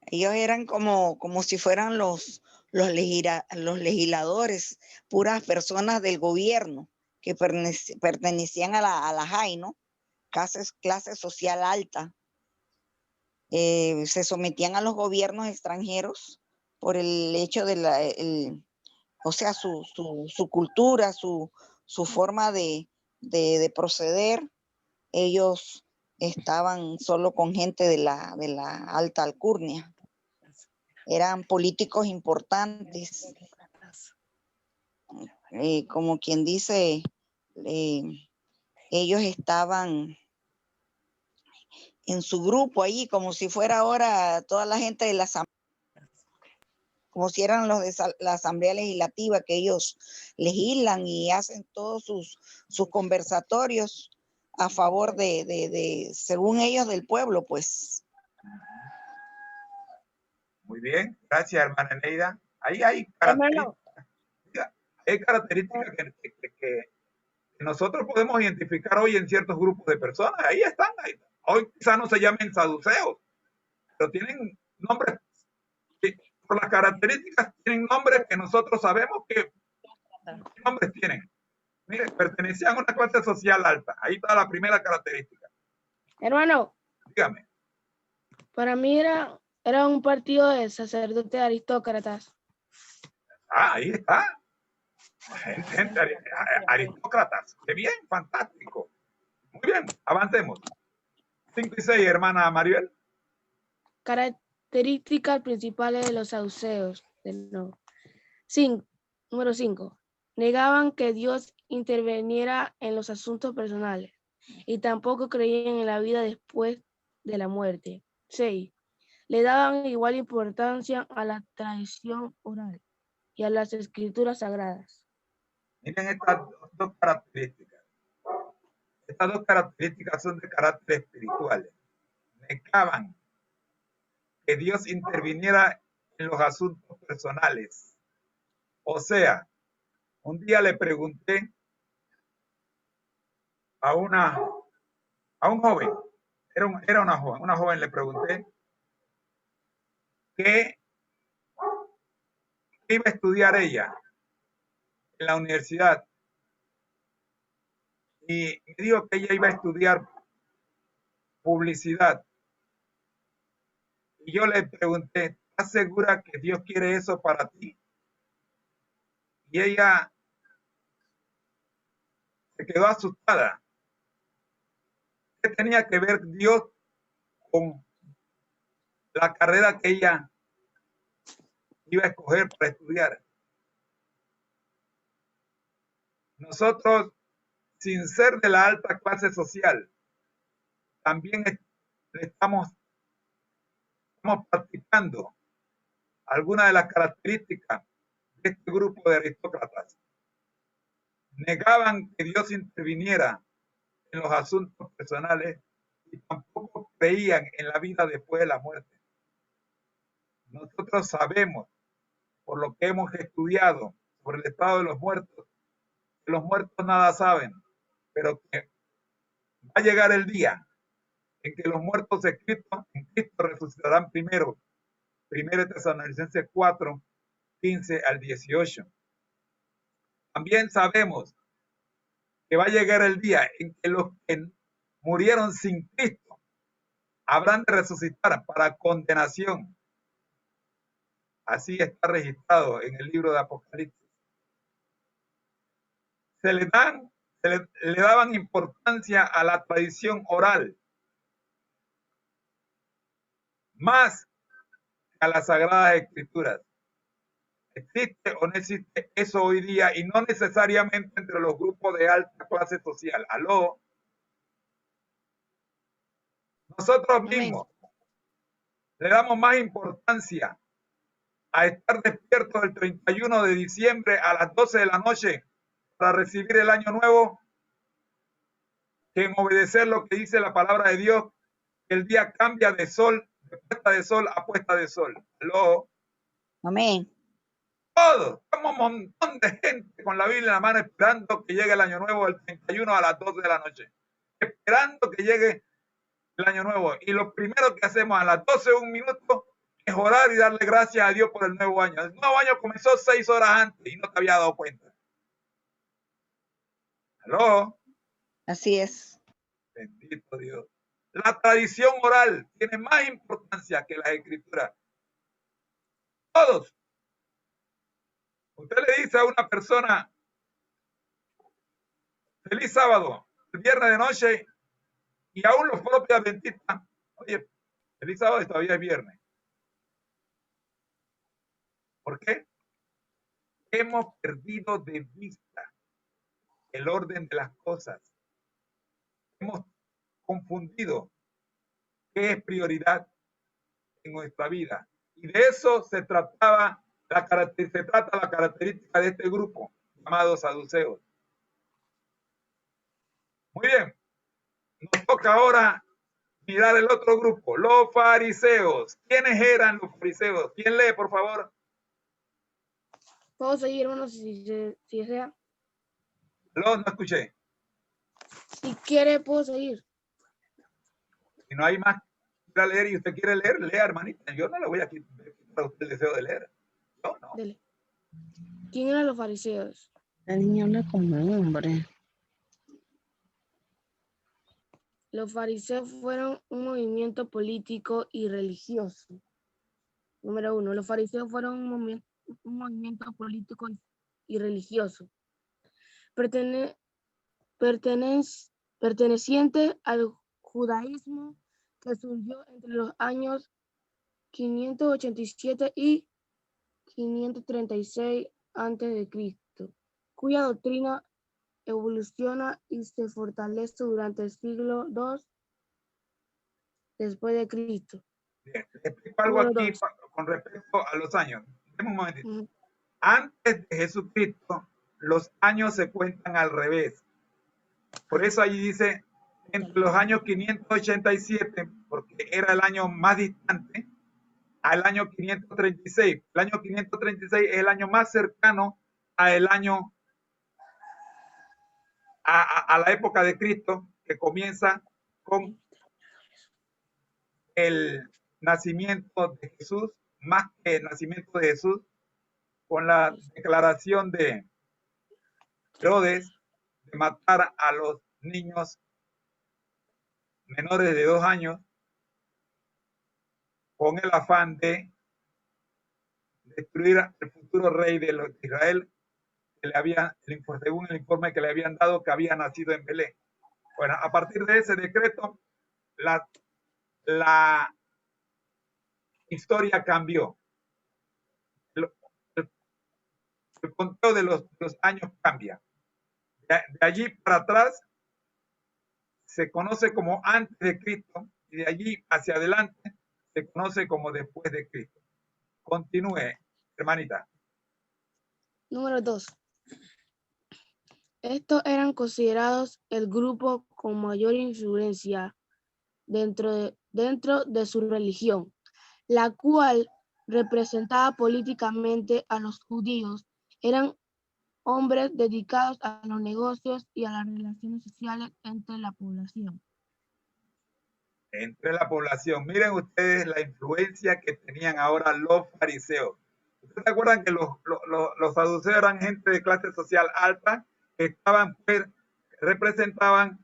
Ellos eran como si fueran los legisladores, puras personas del gobierno que pertenecían a la JAI, ¿no? Clase social alta. Se sometían a los gobiernos extranjeros por el hecho de o sea, su cultura, su forma de proceder. Ellos estaban solo con gente de la alta alcurnia. Eran políticos importantes. Como quien dice, ellos estaban en su grupo ahí, como si fuera ahora toda la gente de la asamblea, como si eran los de la asamblea legislativa, que ellos legislan y hacen todos sus conversatorios a favor según ellos, del pueblo, pues. Muy bien, gracias, hermana Neida. Ahí hay características que nosotros podemos identificar hoy en ciertos grupos de personas. Ahí están. Hoy quizás no se llamen saduceos, pero tienen nombres, por las características tienen nombres que nosotros sabemos ¿qué nombres tienen? Mire, pertenecían a una clase social alta. Ahí está la primera característica. Hermano. Dígame. Para mí era un partido de sacerdotes aristócratas. Ahí está. Gente aristócratas. Qué bien, fantástico. Muy bien, avancemos. 5 y 6, hermana Maribel. Características principales de los saduceos. Número 5. Negaban que Dios interviniera en los asuntos personales y tampoco creían en la vida después de la muerte. 6. Le daban igual importancia a la tradición oral y a las escrituras sagradas. Miren estas dos características. Estas dos características son de carácter espiritual. Negaban que Dios interviniera en los asuntos personales. O sea, un día le pregunté a un joven, era una joven le pregunté qué iba a estudiar ella en la universidad. Y me dijo que ella iba a estudiar publicidad. Y yo le pregunté, ¿estás segura que Dios quiere eso para ti? Y ella se quedó asustada. ¿Qué tenía que ver Dios con la carrera que ella iba a escoger para estudiar? Nosotros, sin ser de la alta clase social, también estamos practicando algunas de las características de este grupo de aristócratas. Negaban que Dios interviniera en los asuntos personales y tampoco creían en la vida después de la muerte. Nosotros sabemos, por lo que hemos estudiado sobre el estado de los muertos, que los muertos nada saben, pero que va a llegar el día en que los muertos escritos en Cristo resucitarán primero. 1 Tesalonicenses 4, 15 al 18. También sabemos que va a llegar el día en que los que murieron sin Cristo habrán de resucitar para condenación. Así está registrado en el libro de Apocalipsis. Le daban importancia a la tradición oral, más que a las Sagradas Escrituras. ¿Existe o no existe eso hoy día? Y no necesariamente entre los grupos de alta clase social. ¿Aló? Nosotros mismos le damos más importancia a estar despiertos el 31 de diciembre a las 12 de la noche para recibir el año nuevo que en obedecer lo que dice la palabra de Dios, que el día cambia de sol, de puesta de sol a puesta de sol. ¿Aló? Amén. Todos, como un montón de gente con la Biblia en la mano esperando que llegue el año nuevo el 31 a las 12 de la noche. Esperando que llegue el año nuevo. Y lo primero que hacemos a las 12 un minuto es orar y darle gracias a Dios por el nuevo año. El nuevo año comenzó 6 horas antes y no te había dado cuenta. ¿Aló? Así es. Bendito Dios. La tradición oral tiene más importancia que las escrituras. Todos. Usted le dice a una persona, feliz sábado, el viernes de noche, y aún los propios adventistas, oye, feliz sábado y todavía es viernes. ¿Por qué? Hemos perdido de vista el orden de las cosas. Hemos confundido qué es prioridad en nuestra vida. Y de eso se trata la característica de este grupo, llamado saduceos. Muy bien. Nos toca ahora mirar el otro grupo, los fariseos. ¿Quiénes eran los fariseos? ¿Quién lee, por favor? ¿Puedo seguir, hermano, si desea? No escuché. Si quiere, puedo seguir. Si no hay más para leer y usted quiere leer, lea, hermanita. Yo no le voy a quitar a usted el deseo de leer. Yo no. Dele. ¿Quién eran los fariseos? La niña habla como hombre. Los fariseos fueron un movimiento político y religioso. Número 1. Los fariseos fueron un movimiento político y religioso. Perteneciente al judaísmo que surgió entre los años 587 y 536 a.C., cuya doctrina evoluciona y se fortalece durante el siglo II después de Cristo. Bien, le explico algo aquí con respecto a los años. Deme un momentito. Antes de Jesucristo, los años se cuentan al revés. Por eso allí dice, entre los años 587, porque era el año más distante, al año 536. El año 536 es el año más cercano a el año, a la época de Cristo, que comienza con el nacimiento de Jesús, más que el nacimiento de Jesús, con la declaración de Herodes de matar a los niños menores de 2 años con el afán de destruir al futuro rey de Israel, que le había, según el informe que le habían dado, que había nacido en Belén. Bueno, a partir de ese decreto, la historia cambió. El conteo de los años cambia. De allí para atrás se conoce como antes de Cristo y de allí hacia adelante se conoce como después de Cristo. Continúe, hermanita. Número 2. Estos eran considerados el grupo con mayor influencia dentro de su religión, la cual representaba políticamente a los judíos. Eran hombres dedicados a los negocios y a las relaciones sociales entre la población. Entre la población. Miren ustedes la influencia que tenían ahora los fariseos. ¿Ustedes se acuerdan que los saduceos eran gente de clase social alta que estaban, pues, representaban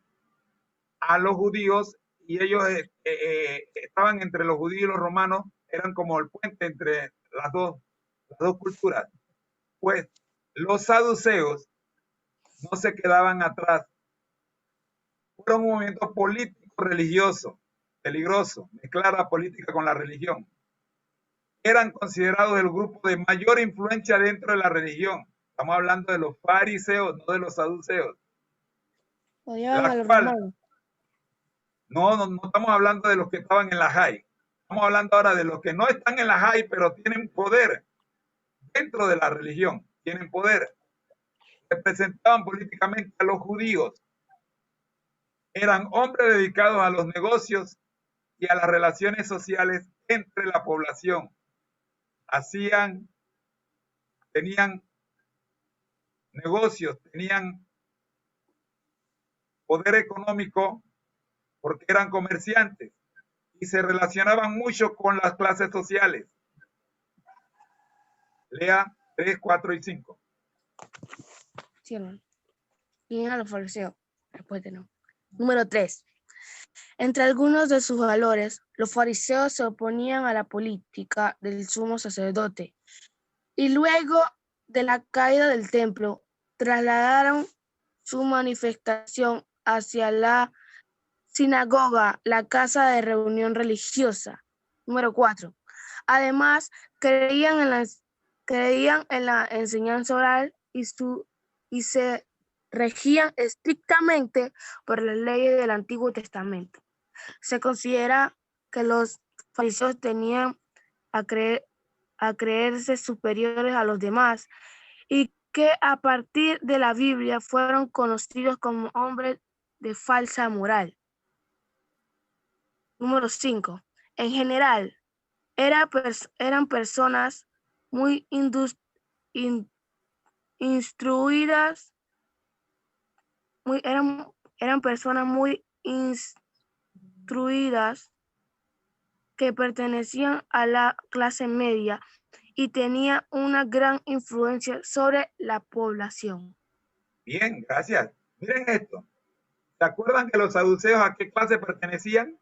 a los judíos y ellos estaban entre los judíos y los romanos, eran como el puente entre las dos culturas? Pues los saduceos no se quedaban atrás. Fueron un movimiento político religioso peligroso, mezclar la política con la religión. Eran considerados el grupo de mayor influencia dentro de la religión. Estamos hablando de los fariseos, no de los saduceos. Odiaban a los romanos. No estamos hablando de los que estaban en la JAI. Estamos hablando ahora de los que no están en la JAI, pero tienen poder dentro de la religión. Tienen poder. Representaban políticamente a los judíos. Eran hombres dedicados a los negocios y a las relaciones sociales entre la población. Tenían negocios, tenían poder económico porque eran comerciantes y se relacionaban mucho con las clases sociales. Lea 3, 4 y 5. Sí, hermano. Bien a los fariseos. Después de no. Número 3. Entre algunos de sus valores, los fariseos se oponían a la política del sumo sacerdote y luego de la caída del templo trasladaron su manifestación hacia la sinagoga, la casa de reunión religiosa. Número 4. Además, creían en la enseñanza oral y se regían estrictamente por las leyes del Antiguo Testamento. Se considera que los fariseos tenían a creerse superiores a los demás y que a partir de la Biblia fueron conocidos como hombres de falsa moral. Número 5. En general, eran personas muy instruidas, eran personas muy instruidas que pertenecían a la clase media y tenían una gran influencia sobre la población. Bien, gracias. Miren esto. ¿Se acuerdan que los saduceos a qué clase pertenecían?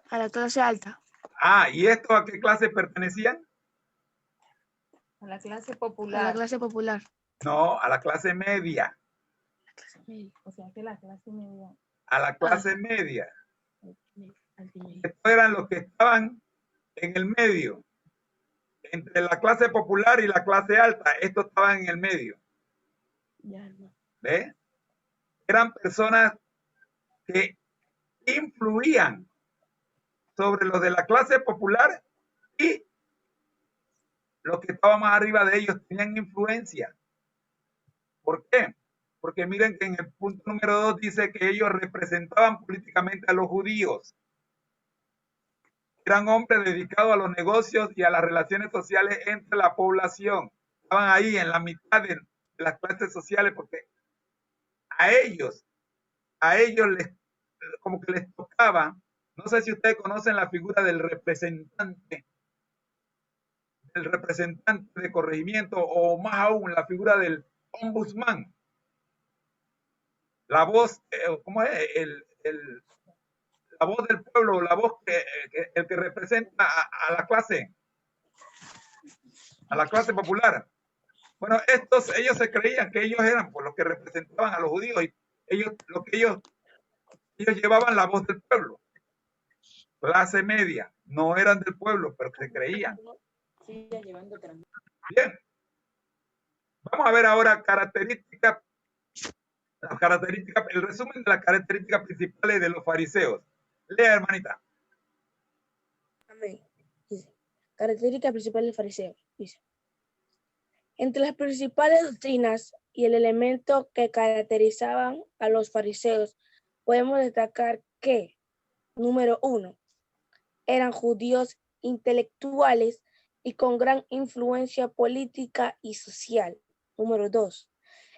A la clase alta. ¿Y estos a qué clase pertenecían? A la clase popular. A la clase popular. No, a la clase media. La clase media. O sea que la clase media. A la clase media. Estos eran los que estaban en el medio, entre la clase popular y la clase alta. Estos estaban en el medio. ¿Ve? Eran personas que influían sobre los de la clase popular y los que estaban más arriba de ellos tenían influencia. ¿Por qué? Porque miren que en el punto número 2 dice que ellos representaban políticamente a los judíos. Eran hombres dedicados a los negocios y a las relaciones sociales entre la población. Estaban ahí en la mitad de las clases sociales porque a ellos como que les tocaba. No sé si ustedes conocen la figura del representante de corregimiento o más aún la figura del ombudsman. La voz, ¿cómo es? La voz del pueblo, la voz el que representa a la clase popular. Bueno, ellos se creían que ellos eran los que representaban a los judíos y ellos llevaban la voz del pueblo. Clase media, no eran del pueblo, pero se creían. Bien. Vamos a ver ahora el resumen de las características principales de los fariseos. Lea, hermanita. Amén. Dice, característica principal del fariseo. Dice, entre las principales doctrinas y el elemento que caracterizaban a los fariseos, podemos destacar que, número 1, eran judíos intelectuales y con gran influencia política y social. Número 2,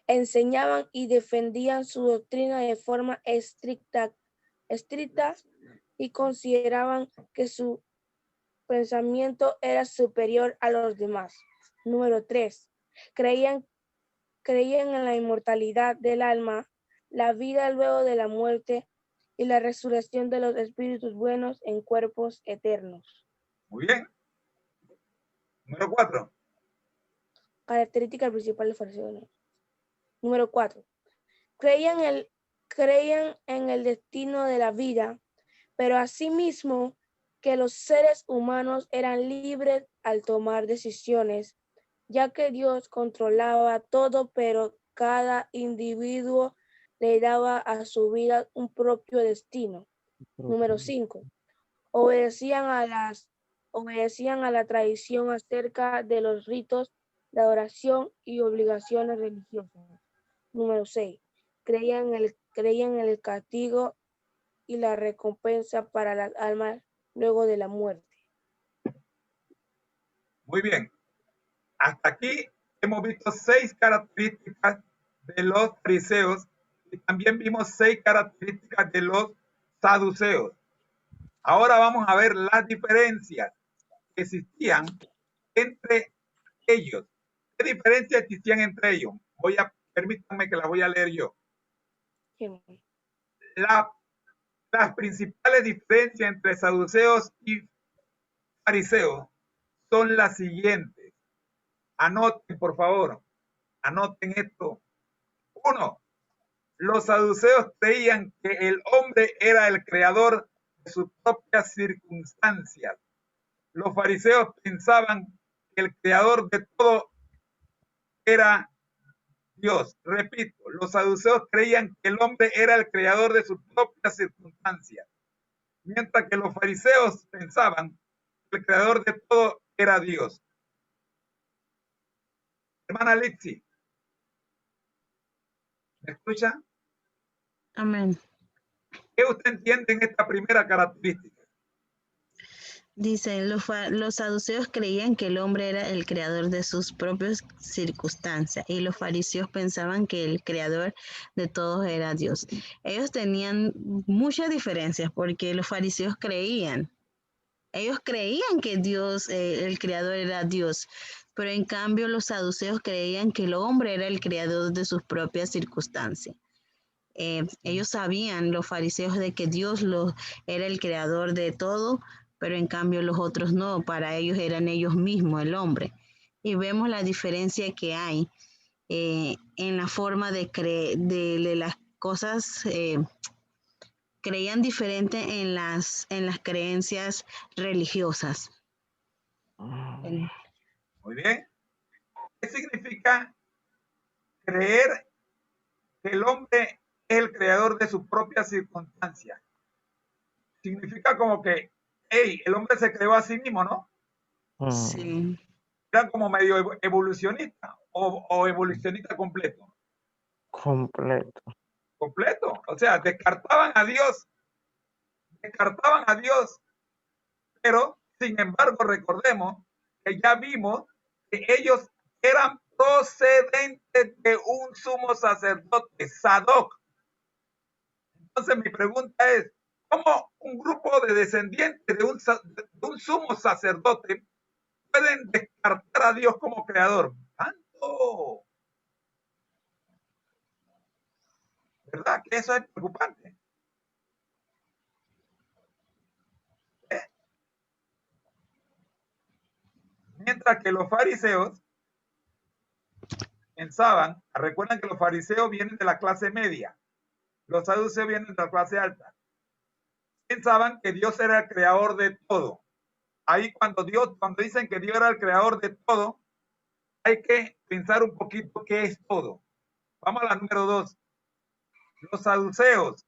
enseñaban y defendían su doctrina de forma estricta y consideraban que su pensamiento era superior a los demás. Número 3, creían en la inmortalidad del alma, la vida luego de la muerte y la resurrección de los espíritus buenos en cuerpos eternos. Muy bien. Número 4. Característica principal de fariseos. Número 4. Creían en el destino de la vida, pero asimismo que los seres humanos eran libres al tomar decisiones, ya que Dios controlaba todo, pero cada individuo le daba a su vida un propio destino. Número 5. Obedecían a la tradición acerca de los ritos de adoración y obligaciones religiosas. Número 6. Creían en el castigo y la recompensa para las almas luego de la muerte. Muy bien. Hasta aquí hemos visto 6 características de los fariseos y también vimos 6 características de los saduceos. Ahora vamos a ver las diferencias que existían entre ellos. ¿Qué diferencias existían entre ellos? Permítanme que las voy a leer yo. Las principales diferencias entre saduceos y fariseos son las siguientes. Anoten, por favor. Anoten esto. 1. Los saduceos creían que el hombre era el creador de sus propias circunstancias. Los fariseos pensaban que el creador de todo era Dios. Repito, los saduceos creían que el hombre era el creador de sus propias circunstancias, mientras que los fariseos pensaban que el creador de todo era Dios. Hermana Litsi, ¿me escucha? Amén. ¿Qué usted entiende en esta primera característica? Dicen, los saduceos creían que el hombre era el creador de sus propias circunstancias y los fariseos pensaban que el creador de todos era Dios. Ellos tenían muchas diferencias porque los fariseos ellos creían que Dios, el creador era Dios, pero en cambio los saduceos creían que el hombre era el creador de sus propias circunstancias. Ellos sabían, los fariseos, de que Dios era el creador de todo, pero en cambio los otros no, para ellos eran ellos mismos, el hombre. Y vemos la diferencia que hay en la forma de las cosas. Creían diferente en las creencias religiosas. Muy bien. ¿Qué significa creer que el hombre es el creador de sus propias circunstancias? Significa como que, el hombre se creó a sí mismo, ¿no? Sí. Era como medio evolucionista o evolucionista completo. Completo. O sea, descartaban a Dios, pero sin embargo recordemos que ya vimos que ellos eran procedentes de un sumo sacerdote, Sadoc. Entonces mi pregunta es, ¿cómo un grupo de descendientes de un sumo sacerdote pueden descartar a Dios como creador? ¡Santo! ¿Verdad que eso es preocupante? Mientras que los fariseos pensaban, recuerden que los fariseos vienen de la clase media, los saduceos vienen de la clase alta. Pensaban que Dios era el creador de todo. Ahí cuando dicen que Dios era el creador de todo, hay que pensar un poquito qué es todo. Vamos a la número 2. Los saduceos.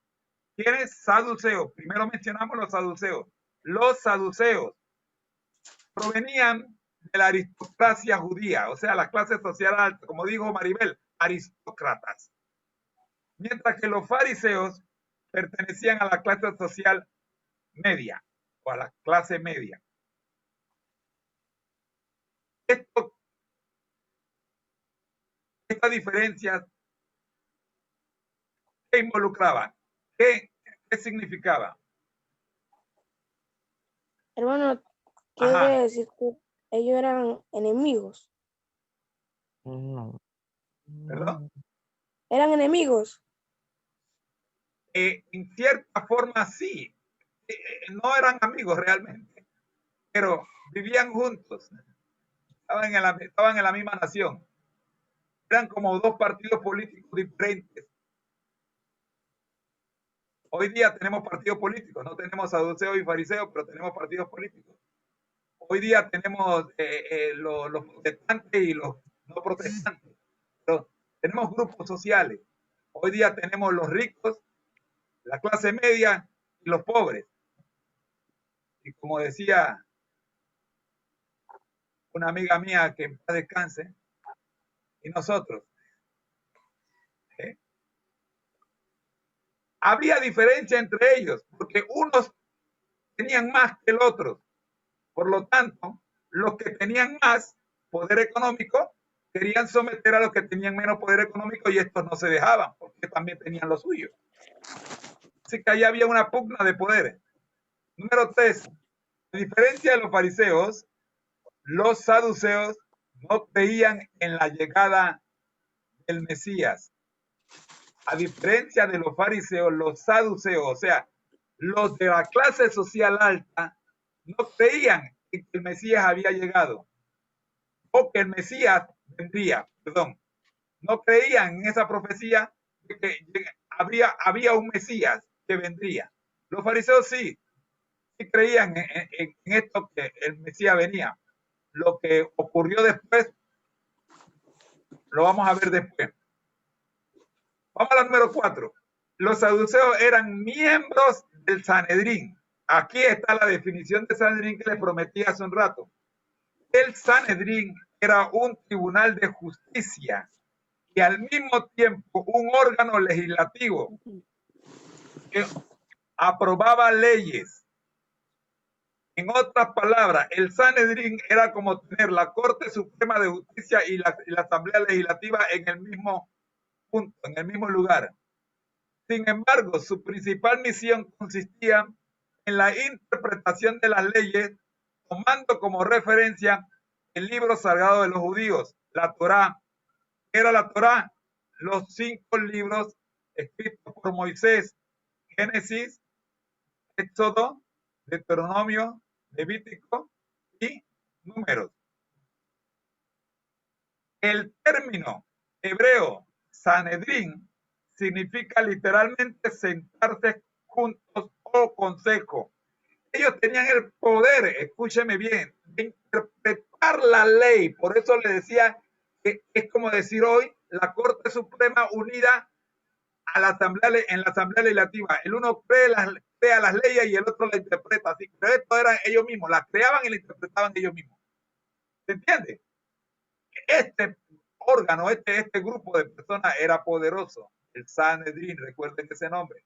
¿Quiénes saduceos? Primero mencionamos los saduceos. Los saduceos provenían de la aristocracia judía, o sea, la clase social alta, como dijo Maribel, aristócratas. Mientras que los fariseos pertenecían a la clase social media o a la clase media. Estas diferencias, ¿qué involucraban? ¿Qué significaba? Hermano, quiere decir que ellos eran enemigos. ¿Perdón? ¿Eran enemigos? En cierta forma sí. No eran amigos realmente, pero vivían juntos. Estaban en la misma nación. Eran como dos partidos políticos diferentes. Hoy día tenemos partidos políticos, no tenemos saduceos y fariseos, pero tenemos partidos políticos. Hoy día tenemos los protestantes y los no protestantes, pero tenemos grupos sociales. Hoy día tenemos los ricos, la clase media y los pobres. Y como decía una amiga mía, que en paz descanse, y nosotros, había diferencia entre ellos, porque unos tenían más que el otro. Por lo tanto, los que tenían más poder económico querían someter a los que tenían menos poder económico y estos no se dejaban, porque también tenían lo suyo. Así que ahí había una pugna de poderes. Número 3. A diferencia de los fariseos, los saduceos no creían en la llegada del Mesías. A diferencia de los fariseos, los saduceos, o sea, los de la clase social alta, no creían que el Mesías había llegado o que el Mesías vendría, perdón. No creían en esa profecía de que había un Mesías que vendría. Los fariseos sí creían en esto, que el Mesías venía. Lo que ocurrió después lo vamos a ver después. Vamos a la número 4. Los saduceos eran miembros del Sanedrín. Aquí está la definición de Sanedrín que les prometí hace un rato. El Sanedrín era un tribunal de justicia y al mismo tiempo un órgano legislativo que aprobaba leyes. En otras palabras, el Sanedrín era como tener la Corte Suprema de Justicia y la Asamblea Legislativa en el mismo punto, en el mismo lugar. Sin embargo, su principal misión consistía en la interpretación de las leyes, tomando como referencia el libro sagrado de los judíos, la Torá. ¿Qué era la Torá? Los 5 libros escritos por Moisés: Génesis, Éxodo, Deuteronomio, Levítico y Números. El término hebreo Sanedrín significa literalmente sentarse juntos o consejo. Ellos tenían el poder, escúcheme bien, de interpretar la ley. Por eso le decía que es como decir hoy la Corte Suprema unida a la Asamblea, en la Asamblea Legislativa. El uno crea las leyes y el otro las interpreta. Así que esto eran ellos mismos, las creaban y las interpretaban ellos mismos. ¿Se entiende? Este órgano, este grupo de personas era poderoso. El Sanedrín, recuerden ese nombre.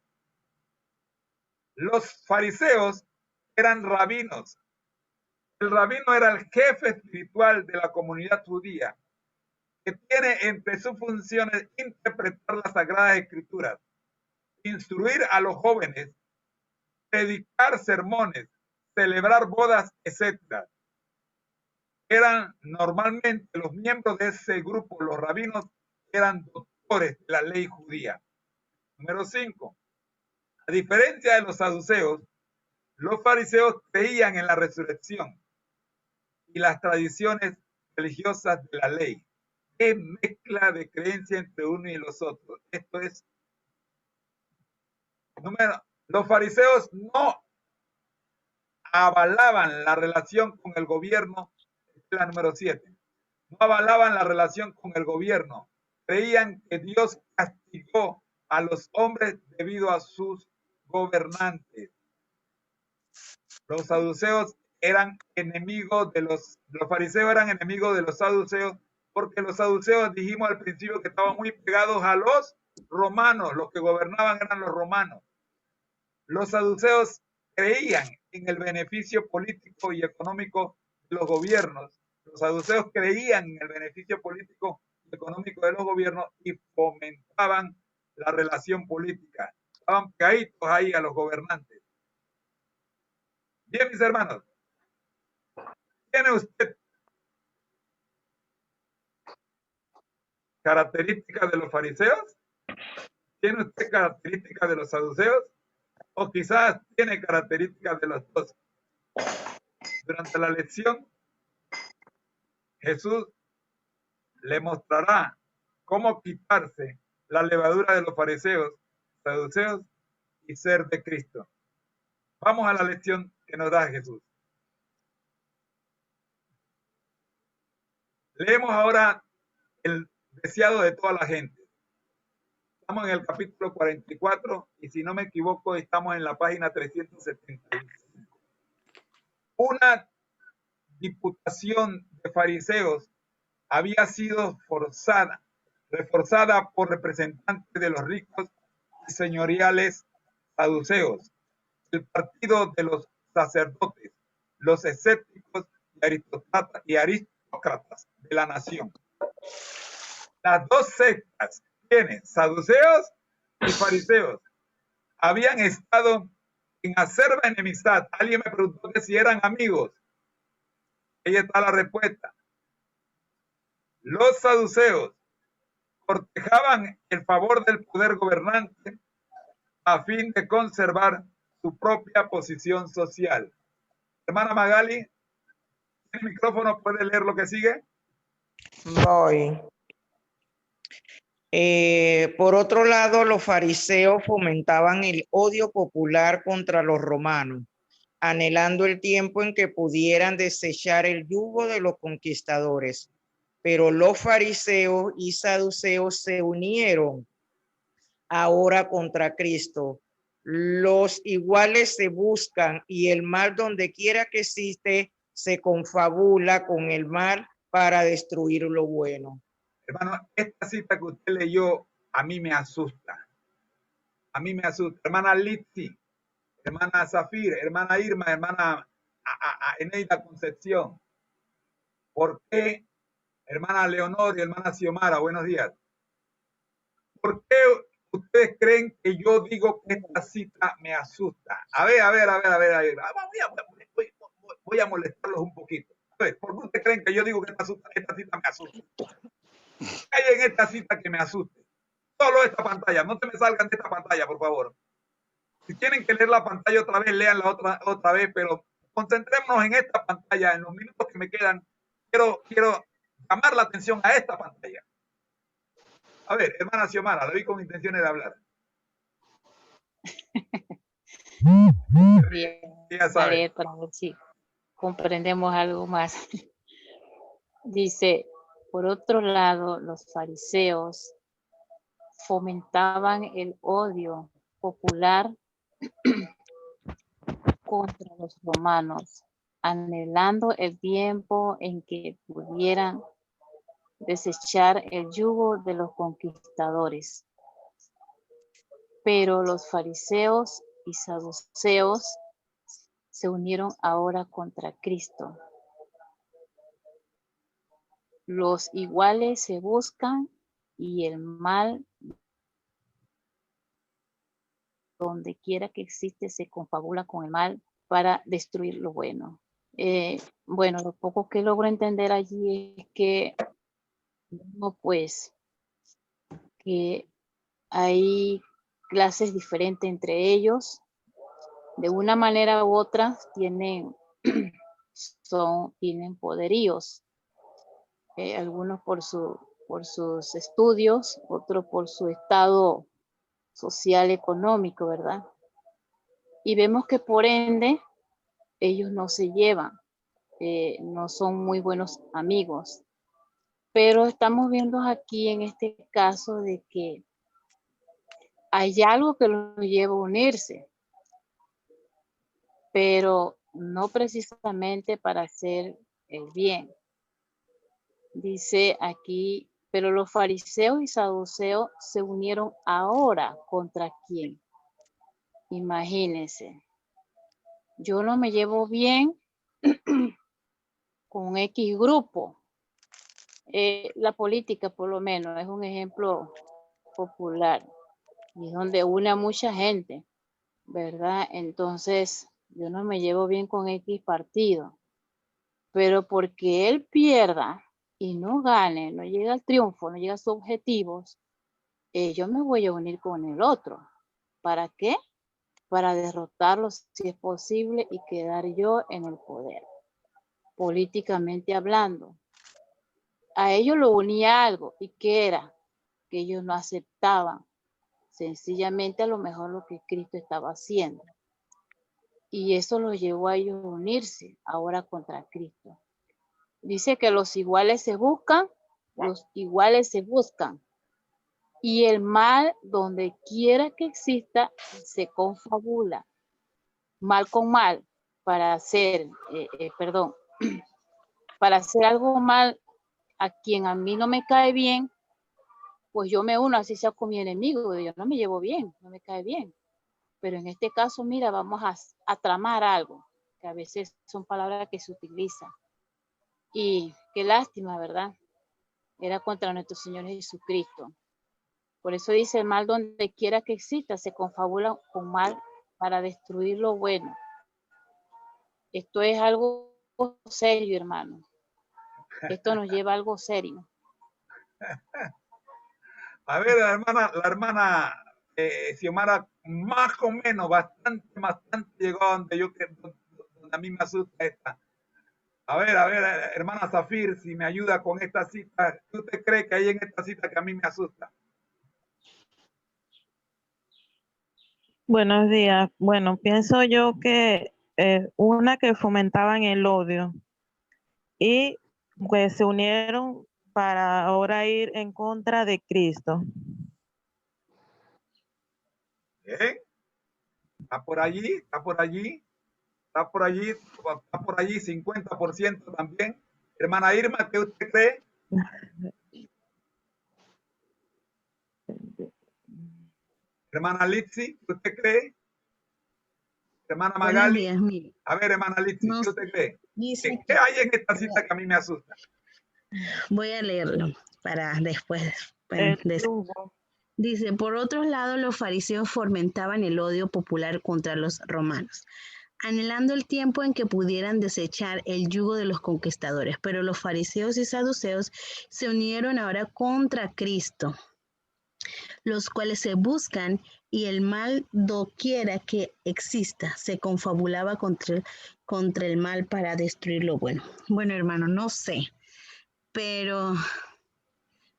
Los fariseos eran rabinos. El rabino era el jefe espiritual de la comunidad judía, que tiene entre sus funciones interpretar las Sagradas Escrituras, instruir a los jóvenes, predicar sermones, celebrar bodas, etc. Eran normalmente los miembros de ese grupo, los rabinos, eran doctores de la ley judía. Número 5. A diferencia de los saduceos, los fariseos creían en la resurrección y las tradiciones religiosas de la ley. Es mezcla de creencia entre uno y los otros. Esto es, los fariseos no avalaban la relación con el gobierno, la número 7. No avalaban la relación con el gobierno. Creían que Dios castigó a los hombres debido a sus gobernantes. Los saduceos eran enemigos de los fariseos eran enemigos de los saduceos, porque los saduceos dijimos al principio que estaban muy pegados a los romanos, los que gobernaban eran los romanos. Los saduceos creían en el beneficio político y económico de los gobiernos. Los saduceos creían en el beneficio político y económico de los gobiernos y fomentaban la relación política. Estaban pegaditos ahí a los gobernantes. Bien, mis hermanos, ¿tiene usted características de los fariseos? ¿Tiene usted características de los saduceos? ¿O quizás tiene características de los dos? Durante la lección, Jesús le mostrará cómo quitarse la levadura de los fariseos, saduceos y ser de Cristo. Vamos a la lección que nos da Jesús. Leemos ahora el deseado de toda la gente. Estamos en el capítulo 44 y si no me equivoco estamos en la página 375. Una diputación de fariseos había sido reforzada por representantes de los ricos y señoriales saduceos, el partido de los sacerdotes, los escépticos y aristócratas de la nación. Las dos sectas, saduceos y fariseos, habían estado en acerba enemistad. Alguien me preguntó que si eran amigos. Ahí está la respuesta. Los saduceos cortejaban el favor del poder gobernante a fin de conservar su propia posición social. Hermana Magali, ¿tiene el micrófono? ¿Puede leer lo que sigue? Voy. Por otro lado, los fariseos fomentaban el odio popular contra los romanos, anhelando el tiempo en que pudieran desechar el yugo de los conquistadores. Pero los fariseos y saduceos se unieron ahora contra Cristo. Los iguales se buscan y el mal donde quiera que existe se confabula con el mal para destruir lo bueno. Hermano, esta cita que usted leyó a mí me asusta. A mí me asusta. Hermana Litsi, hermana Zafir, hermana Irma, hermana Eneida Concepción. ¿Por qué, hermana Leonor y hermana Xiomara? Buenos días. ¿Por qué ustedes creen que yo digo que esta cita me asusta? A ver. Voy a molestarlos un poquito. A ver, ¿por qué ustedes creen que yo digo que esta cita me asusta? ¿Qué hay en esta cita que me asuste? Solo esta pantalla. No se me salgan de esta pantalla, por favor. Si tienen que leer la pantalla otra vez, leanla otra vez, pero concentrémonos en esta pantalla. En los minutos que me quedan, quiero llamar la atención a esta pantalla. A ver, hermana Xiomara, la vi con intenciones de hablar. Bien, Ya sabe. para ver si comprendemos algo más. Dice, por otro lado, los fariseos fomentaban el odio popular contra los romanos, anhelando el tiempo en que pudieran desechar el yugo de los conquistadores. Pero los fariseos y saduceos se unieron ahora contra Cristo. Los iguales se buscan y el mal donde quiera que existe se confabula con el mal para destruir lo bueno. Bueno, lo poco que logro entender allí es que no, pues, que hay clases diferentes entre ellos. De una manera u otra tienen poderíos. Algunos por sus estudios, otros por su estado social, económico, ¿verdad? Y vemos que por ende ellos no se llevan, no son muy buenos amigos. Pero estamos viendo aquí en este caso de que hay algo que los lleva a unirse, pero no precisamente para hacer el bien. Dice aquí, pero los fariseos y saduceos se unieron ahora ¿contra quién? Imagínense, yo no me llevo bien con X grupo. La política, por lo menos, es un ejemplo popular y donde une a mucha gente, ¿verdad? Entonces, yo no me llevo bien con X partido, pero porque él pierda y no gane, no llega al triunfo, no llega a sus objetivos, yo me voy a unir con el otro. ¿Para qué? Para derrotarlo si es posible y quedar yo en el poder, políticamente hablando. A ellos lo unía algo, ¿y qué era? Que ellos no aceptaban sencillamente a lo mejor lo que Cristo estaba haciendo. Y eso los llevó a ellos a unirse ahora contra Cristo. Dice que los iguales se buscan, los iguales se buscan. Y el mal, donde quiera que exista, se confabula. Mal con mal, para hacer, para hacer algo mal a quien a mí no me cae bien, pues yo me uno, así sea con mi enemigo, yo no me llevo bien, no me cae bien. Pero en este caso, mira, vamos a tramar algo, que a veces son palabras que se utilizan. Y qué lástima, ¿verdad? Era contra nuestro Señor Jesucristo. Por eso dice, el mal donde quiera que exista, se confabula con mal para destruir lo bueno. Esto es algo serio, hermano. Esto nos lleva a algo serio. A ver, la hermana Xiomara, más o menos, bastante llegó a donde donde a mí me asusta esta. A ver, hermana Zafir, si me ayuda con esta cita, ¿qué usted cree que hay en esta cita que a mí me asusta? Buenos días. Bueno, pienso yo que una que fomentaban el odio y pues se unieron para ahora ir en contra de Cristo. ¿Está por allí? ¿Está por allí? ¿Está por allí? ¿Está por allí 50% también? Hermana Irma, ¿qué usted cree? Hermana Litsi, ¿qué usted cree? Hermana Magali. A ver, hermana Litsi, ¿qué usted cree? ¿Qué hay en esta cita que a mí me asusta? Voy a leerlo para después. Dice, por otro lado, los fariseos fomentaban el odio popular contra los romanos, anhelando el tiempo en que pudieran desechar el yugo de los conquistadores. Pero los fariseos y saduceos se unieron ahora contra Cristo, los cuales se buscan, y el mal doquiera que exista se confabulaba contra el mal para destruir lo bueno. Bueno, hermano, no sé, pero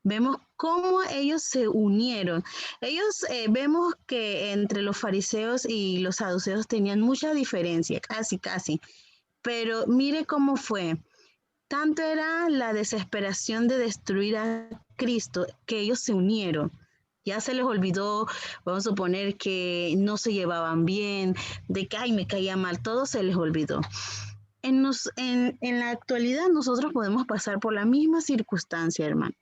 vemos cómo ellos se unieron. Ellos vemos que entre los fariseos y los saduceos tenían mucha diferencia, casi. Pero mire cómo fue. Tanto era la desesperación de destruir a Cristo que ellos se unieron. Ya se les olvidó, vamos a suponer que no se llevaban bien, de que ay, me caía mal, todo se les olvidó. En la actualidad nosotros podemos pasar por la misma circunstancia, hermano.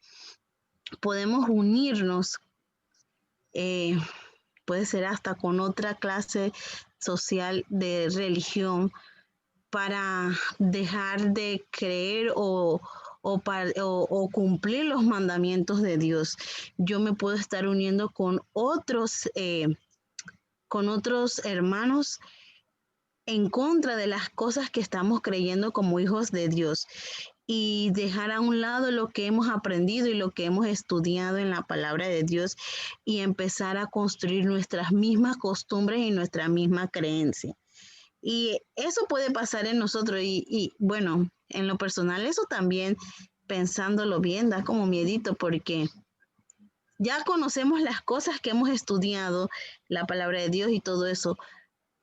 Podemos unirnos, puede ser hasta con otra clase social de religión, para dejar de creer o cumplir los mandamientos de Dios. Yo me puedo estar uniendo con otros hermanos en contra de las cosas que estamos creyendo como hijos de Dios, y dejar a un lado lo que hemos aprendido y lo que hemos estudiado en la palabra de Dios, y empezar a construir nuestras mismas costumbres y nuestra misma creencia. Y eso puede pasar en nosotros y bueno, en lo personal eso también, pensándolo bien, da como miedito, porque ya conocemos las cosas que hemos estudiado, la palabra de Dios y todo eso,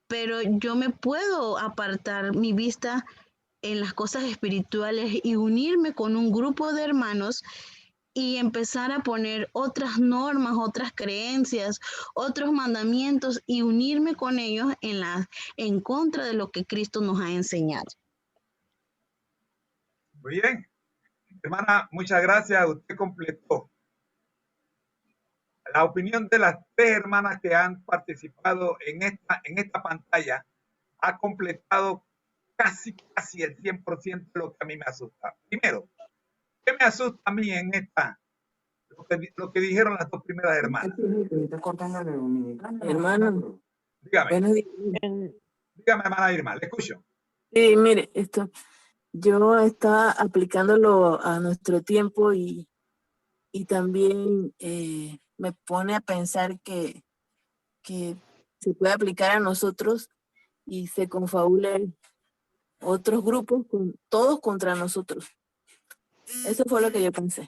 pero yo me puedo apartar mi vista en las cosas espirituales y unirme con un grupo de hermanos y empezar a poner otras normas, otras creencias, otros mandamientos y unirme con ellos en contra de lo que Cristo nos ha enseñado. Muy bien. Hermana, muchas gracias. Usted completó la opinión de las 3 hermanas que han participado en esta pantalla. Ha completado casi el 100% de lo que a mí me asusta. Primero, ¿qué me asusta a mí en esta? Lo que dijeron las 2 primeras hermanas. Hermano. Dígame. Dígame, hermana Irma, le escucho. Sí, mire, yo estaba aplicándolo a nuestro tiempo y también me pone a pensar que se puede aplicar a nosotros y se confabulen otros grupos, todos contra nosotros. Eso fue lo que yo pensé.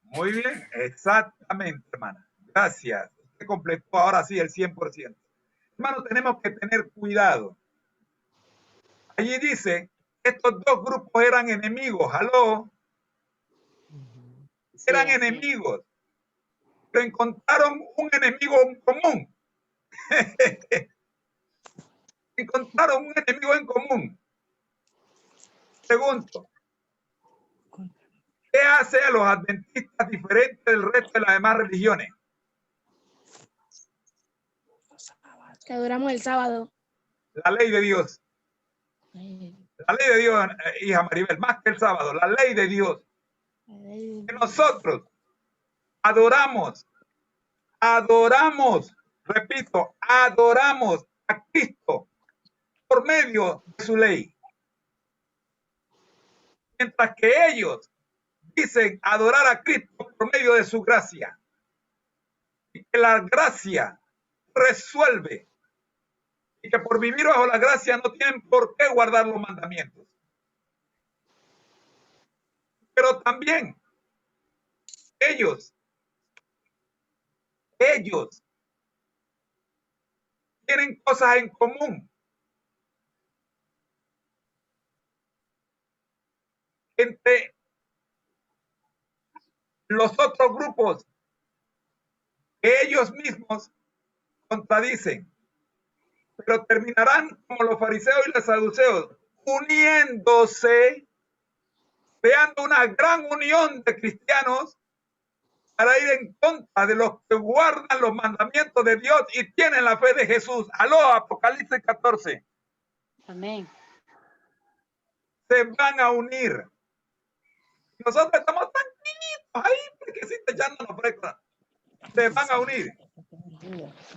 Muy bien, exactamente, hermana. Gracias. Usted completó ahora sí el 100%. Hermano, tenemos que tener cuidado. Allí dice, estos 2 grupos eran enemigos. ¿Aló? Eran enemigos. Pero encontraron un enemigo en común. Encontraron un enemigo en común. Pregunto, ¿qué hace a los adventistas diferentes del resto de las demás religiones? Que adoramos el sábado. La ley de Dios. La ley de Dios, hija Maribel, más que el sábado, la ley de Dios. Que nosotros adoramos, repito, adoramos a Cristo por medio de su ley. Mientras que ellos dicen adorar a Cristo por medio de su gracia. Y que la gracia resuelve. Y que por vivir bajo la gracia no tienen por qué guardar los mandamientos. Pero también ellos tienen cosas en común. Entre los otros grupos que ellos mismos contradicen, pero terminarán como los fariseos y los saduceos, uniéndose, creando una gran unión de cristianos para ir en contra de los que guardan los mandamientos de Dios y tienen la fe de Jesús. Aló, Apocalipsis 14. Amén. Se van a unir. Nosotros estamos tranquilitos ahí, porque sí te echando fresca. Se van a unir.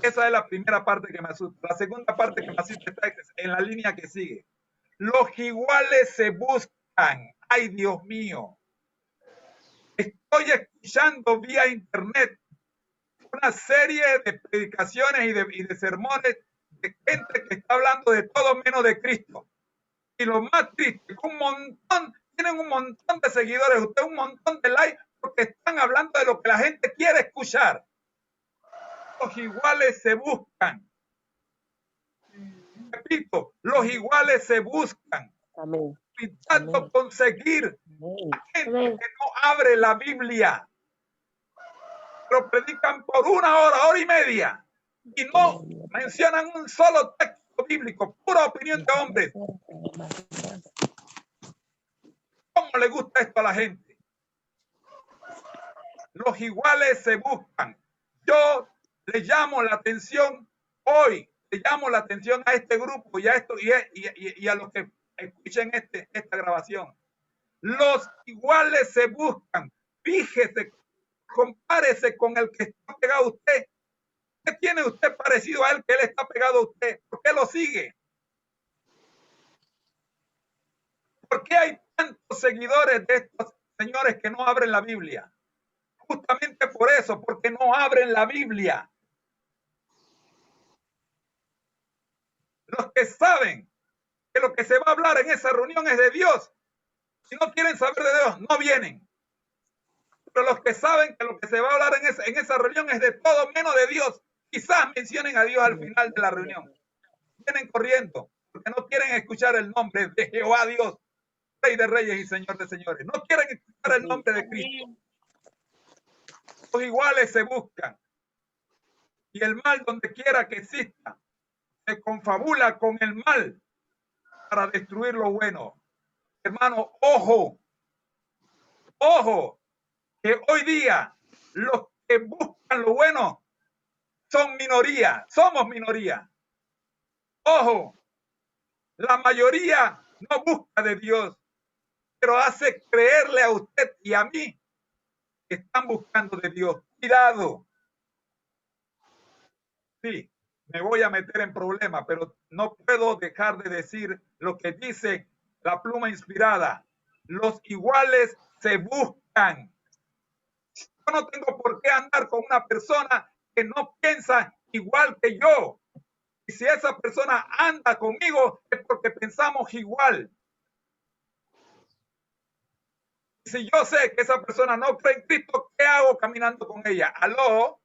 Esa es la primera parte que me asusta. La segunda parte que me asusta está en la línea que sigue. Los iguales se buscan. Ay, Dios mío. Estoy escuchando vía internet una serie de predicaciones y de sermones de gente que está hablando de todo menos de Cristo. Y lo más triste, tienen un montón de seguidores, usted un montón de likes, porque están hablando de lo que la gente quiere escuchar. Los iguales se buscan. Repito, los iguales se buscan. Amén. Intentando conseguir a gente que no abre la Biblia. Pero predican por 1 hora, hora y media. Y no mencionan un solo texto bíblico, pura opinión de hombres. ¿Cómo le gusta esto a la gente? Los iguales se buscan. Yo le llamo la atención hoy, le llamo la atención a este grupo y a los que escuchen esta grabación. Los iguales se buscan. Fíjese, compárese con el que está pegado a usted. ¿Qué tiene usted parecido a él que él está pegado a usted? ¿Por qué lo sigue? ¿Por qué hay tantos seguidores de estos señores que no abren la Biblia? Justamente por eso, porque no abren la Biblia. Los que saben que lo que se va a hablar en esa reunión es de Dios, si no quieren saber de Dios, no vienen. Pero los que saben que lo que se va a hablar en esa reunión es de todo menos de Dios, quizás mencionen a Dios al final de la reunión. Vienen corriendo porque no quieren escuchar el nombre de Jehová Dios. Rey de Reyes y Señor de Señores. No quieren escuchar el nombre de Cristo. Los iguales se buscan. Y el mal, donde quiera que exista, se confabula con el mal para destruir lo bueno. Hermano, ojo, ojo, que hoy día los que buscan lo bueno son minoría, somos minoría. Ojo, la mayoría no busca de Dios, pero hace creerle a usted y a mí que están buscando de Dios. Cuidado. Sí, me voy a meter en problemas, pero no puedo dejar de decir lo que dice la pluma inspirada. Los iguales se buscan. Yo no tengo por qué andar con una persona que no piensa igual que yo. Y si esa persona anda conmigo es porque pensamos igual. Si yo sé que esa persona no cree en Cristo, ¿qué hago caminando con ella? ¿Aló?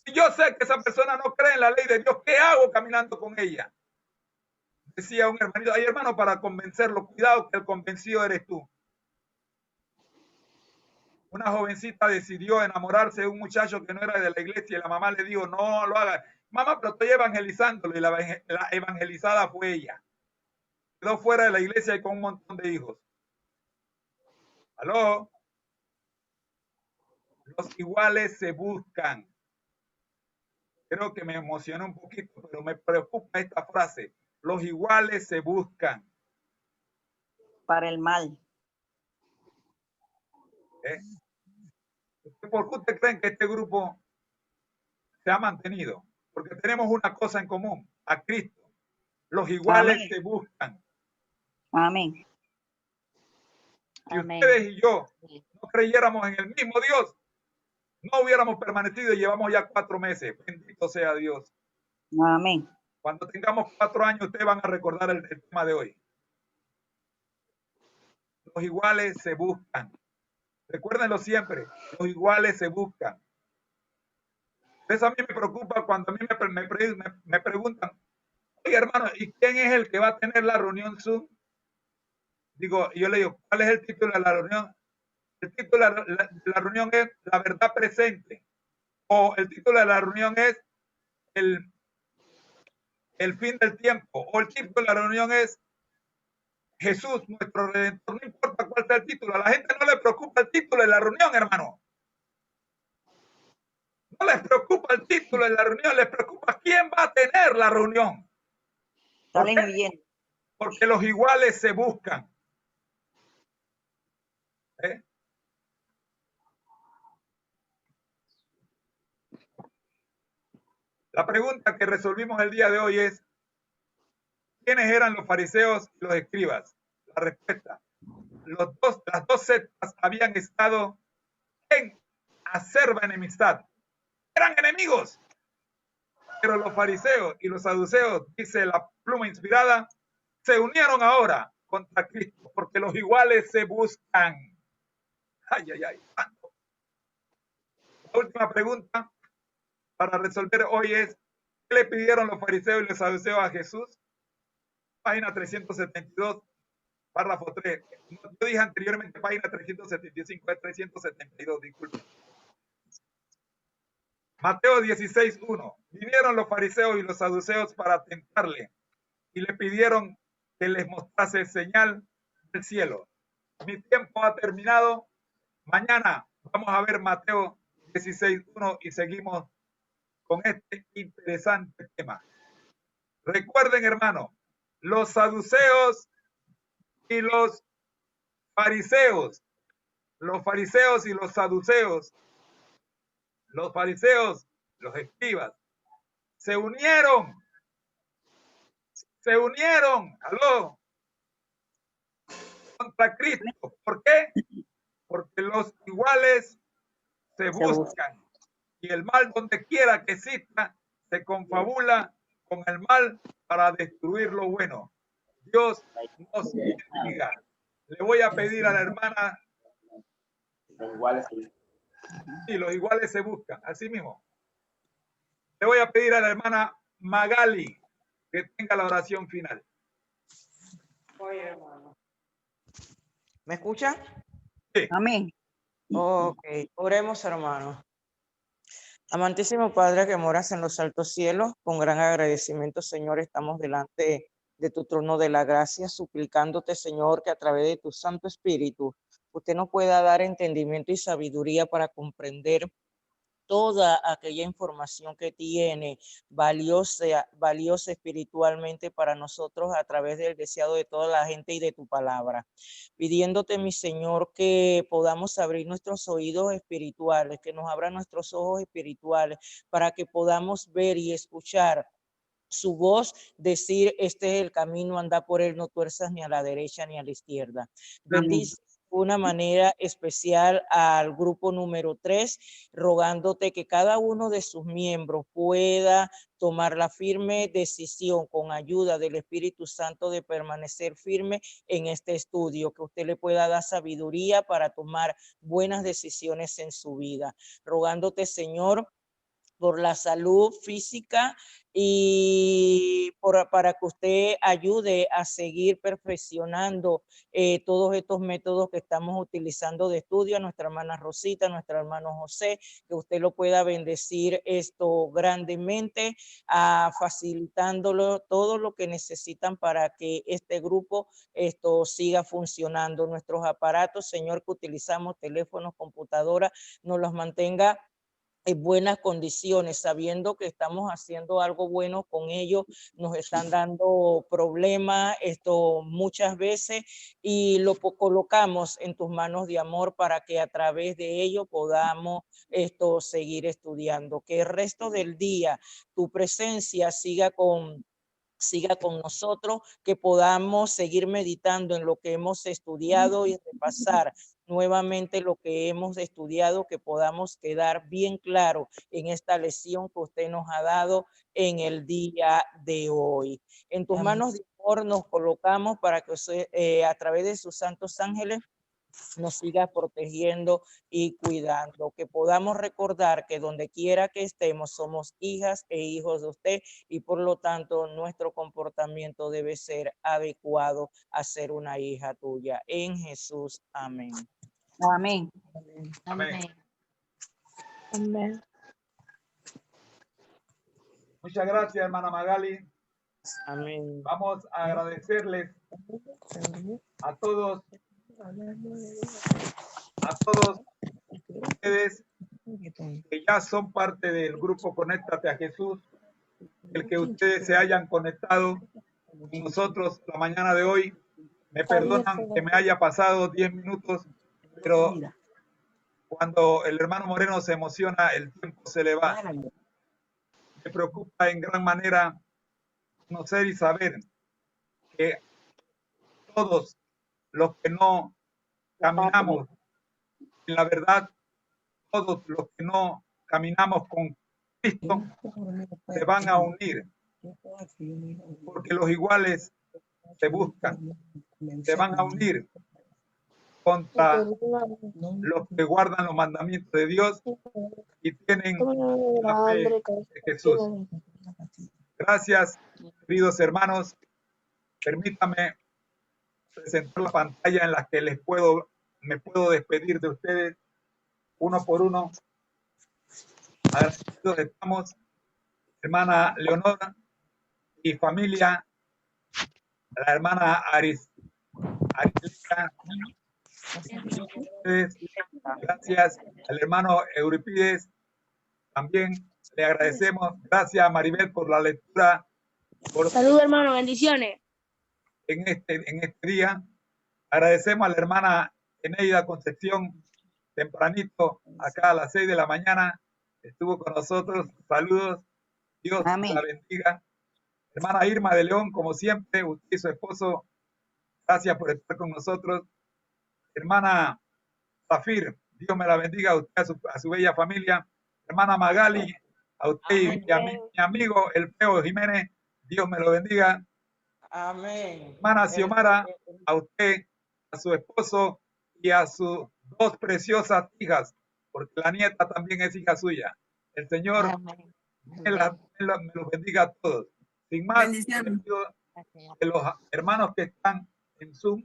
Si yo sé que esa persona no cree en la ley de Dios, ¿qué hago caminando con ella? Decía un hermanito, ay hermano, para convencerlo, cuidado que el convencido eres tú. Una jovencita decidió enamorarse de un muchacho que no era de la iglesia y la mamá le dijo, no lo haga. Mamá, pero estoy evangelizándolo, y la evangelizada fue ella. Quedó fuera de la iglesia y con un montón de hijos. ¿Aló? Los iguales se buscan. Creo que me emocionó un poquito, pero me preocupa esta frase. Los iguales se buscan. Para el mal. ¿Por qué ustedes creen que este grupo se ha mantenido? Porque tenemos una cosa en común, a Cristo. Los iguales Amén. se buscan. Amén. Si Amén. ustedes y yo no creyéramos en el mismo Dios, no hubiéramos permanecido y llevamos ya 4 meses. Bendito sea Dios. Amén. Cuando tengamos 4 años, ustedes van a recordar el tema de hoy. Los iguales se buscan. Recuérdenlo siempre, los iguales se buscan. Eso a mí me preocupa cuando a mí me preguntan, oye hermano, ¿y quién es el que va a tener la reunión Zoom? Digo, yo le digo, ¿cuál es el título de la reunión? El título de la reunión es La verdad presente. O el título de la reunión es el fin del tiempo. O el título de la reunión es Jesús, nuestro Redentor. No importa cuál sea el título. A la gente no le preocupa el título de la reunión, hermano. No les preocupa el título de la reunión, les preocupa quién va a tener la reunión. Salen huyendo. Porque los iguales se buscan. La pregunta que resolvimos el día de hoy es, ¿quiénes eran los fariseos y los escribas? La respuesta, las dos sectas habían estado en acerba enemistad. Eran enemigos. Pero los fariseos y los saduceos, dice la pluma inspirada, se unieron ahora contra Cristo, porque los iguales se buscan. Ay, ay, ay. La última pregunta para resolver hoy es, ¿qué le pidieron los fariseos y los saduceos a Jesús? Página 372, párrafo 3. Yo dije anteriormente página 375, es 372, disculpe. Mateo 16:1. Vinieron los fariseos y los saduceos para tentarle y le pidieron que les mostrase señal del cielo. Mi tiempo ha terminado. Mañana vamos a ver Mateo 16:1 y seguimos con este interesante tema. Recuerden, hermano, los saduceos y los fariseos y los saduceos, los fariseos, los escribas, se unieron, aló, contra Cristo. ¿Por qué? Porque los iguales se buscan y el mal, donde quiera que exista, se confabula con el mal para destruir lo bueno. Dios nos bendiga. Le voy a pedir a la hermana. Sí, los iguales se buscan, así mismo. Le voy a pedir a la hermana Magali que tenga la oración final. Oye, hermano. ¿Me escucha? Sí. Amén. Ok, oremos, hermano. Amantísimo Padre que moras en los altos cielos, con gran agradecimiento, Señor, estamos delante de tu trono de la gracia, suplicándote, Señor, que a través de tu Santo Espíritu, usted nos pueda dar entendimiento y sabiduría para comprender toda aquella información que tiene valiosa espiritualmente para nosotros a través del deseado de toda la gente y de tu palabra. Pidiéndote, mi Señor, que podamos abrir nuestros oídos espirituales, que nos abran nuestros ojos espirituales para que podamos ver y escuchar su voz, decir, este es el camino, anda por él, no tuerzas ni a la derecha ni a la izquierda. Bendice de una manera especial al grupo número 3, rogándote que cada uno de sus miembros pueda tomar la firme decisión con ayuda del Espíritu Santo de permanecer firme en este estudio, que usted le pueda dar sabiduría para tomar buenas decisiones en su vida. Rogándote, Señor, por la salud física y para que usted ayude a seguir perfeccionando todos estos métodos que estamos utilizando de estudio, a nuestra hermana Rosita, a nuestro hermano José, que usted lo pueda bendecir esto grandemente, facilitándolo todo lo que necesitan para que este grupo esto siga funcionando. Nuestros aparatos, Señor, que utilizamos, teléfonos, computadoras, nos los mantenga en buenas condiciones, sabiendo que estamos haciendo algo bueno con ellos, nos están dando problemas muchas veces y lo colocamos en tus manos de amor para que a través de ello podamos seguir estudiando. Que el resto del día tu presencia siga con nosotros, que podamos seguir meditando en lo que hemos estudiado y repasar nuevamente lo que hemos estudiado, que podamos quedar bien claro en esta lección que usted nos ha dado en el día de hoy. En tus manos de amor nos colocamos para que usted, a través de sus santos ángeles, nos siga protegiendo y cuidando, que podamos recordar que donde quiera que estemos somos hijas e hijos de usted y por lo tanto nuestro comportamiento debe ser adecuado a ser una hija tuya. En Jesús, amén. Amén. Amén. Amén. Muchas gracias, hermana Magali. Amén. Vamos a agradecerles a todos ustedes que ya son parte del grupo Conéctate a Jesús, el que ustedes se hayan conectado con nosotros la mañana de hoy. Me perdonan que me haya pasado 10 minutos, pero cuando el hermano Moreno se emociona, el tiempo se le va. Me preocupa en gran manera conocer y saber que todos los que no caminamos en la verdad, todos los que no caminamos con Cristo, se van a unir, porque los iguales se buscan, se van a unir contra los que guardan los mandamientos de Dios y tienen la fe de Jesús. Gracias, queridos hermanos. Permítame presentar la pantalla en la que me puedo despedir de ustedes uno por uno. Agradecidos estamos, hermana Leonora y familia, la hermana Arislica. Gracias al hermano Euripides, también le agradecemos. Gracias a Maribel por la lectura. Salud, hermano, bendiciones. En este día. Agradecemos a la hermana Eneida Concepción, tempranito, acá a las 6 de la mañana, estuvo con nosotros. Saludos, Dios la bendiga. Hermana Irma de León, como siempre, usted y su esposo, gracias por estar con nosotros. Hermana Zafir, Dios me la bendiga a usted, a su bella familia. Hermana Magali, a usted y mi amigo el Feo Jiménez, Dios me lo bendiga. Amén. Hermana Xiomara, a usted, a su esposo y a sus dos preciosas hijas, porque la nieta también es hija suya. El Señor me los bendiga a todos. Sin más, de los hermanos que están en Zoom,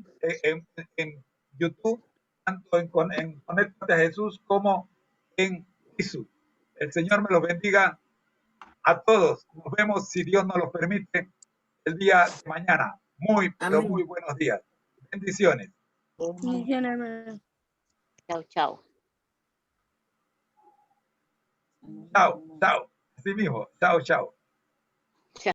en YouTube, tanto en Conéctate a Jesús como en ISU. El Señor me los bendiga a todos. Nos vemos, si Dios nos lo permite, el día de mañana. Pero Amén. muy buenos días. Bendiciones. Chao, chao. Chao, chao. Así mismo. Chao, chao.